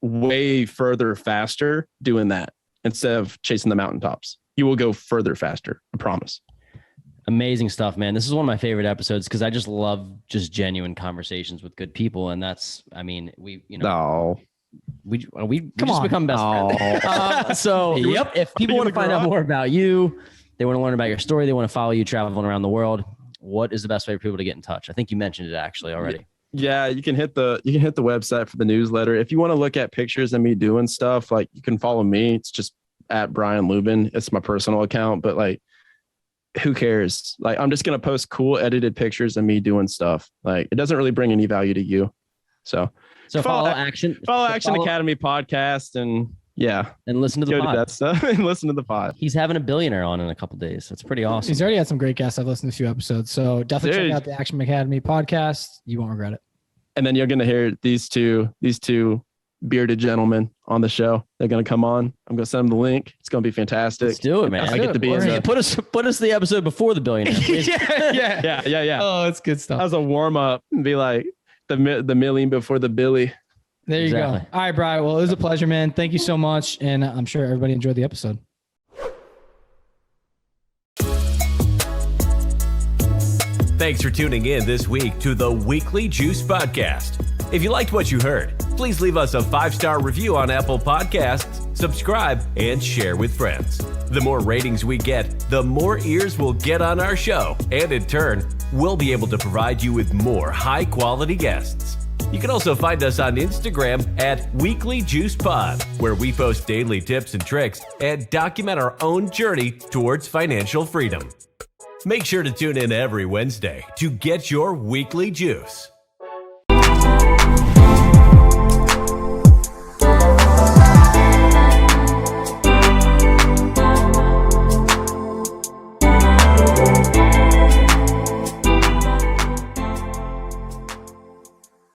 way further faster doing that instead of chasing the mountaintops. You will go further faster. I promise. Amazing stuff, man. This is one of my favorite episodes because I just love just genuine conversations with good people. And that's, I mean, we just become best friends. So yep. If people want to find out more about you, they want to learn about your story, they want to follow you traveling around the world, what is the best way for people to get in touch? I think you mentioned it actually already. Yeah, you can hit the website for the newsletter. If you want to look at pictures of me doing stuff, like, you can follow me. It's just at Brian Luebben. It's my personal account, but, like, who cares? Like, I'm just going to post cool edited pictures of me doing stuff. Like, it doesn't really bring any value to you. So follow Action Academy podcast, and listen to the pod. That stuff and listen to the pod. He's having a billionaire on in a couple of days. That's pretty awesome. He's already had some great guests. I've listened to a few episodes, so definitely check out the Action Academy podcast. You won't regret it. And then you're going to hear these two bearded gentlemen on the show. They're going to come on. I'm going to send them the link. It's going to be fantastic. Let's do it, man. I get to be in the, Put us the episode before the billionaire. Please. yeah. Oh, it's good stuff. As a warm up and be like the million before the Billy. There you go. All right, Brian. Well, it was a pleasure, man. Thank you so much. And I'm sure everybody enjoyed the episode. Thanks for tuning in this week to the Weekly Juice Podcast. If you liked what you heard, please leave us a 5-star review on Apple Podcasts, subscribe, and share with friends. The more ratings we get, the more ears we'll get on our show, and in turn, we'll be able to provide you with more high-quality guests. You can also find us on Instagram at Weekly Juice Pod, where we post daily tips and tricks and document our own journey towards financial freedom. Make sure to tune in every Wednesday to get your weekly juice.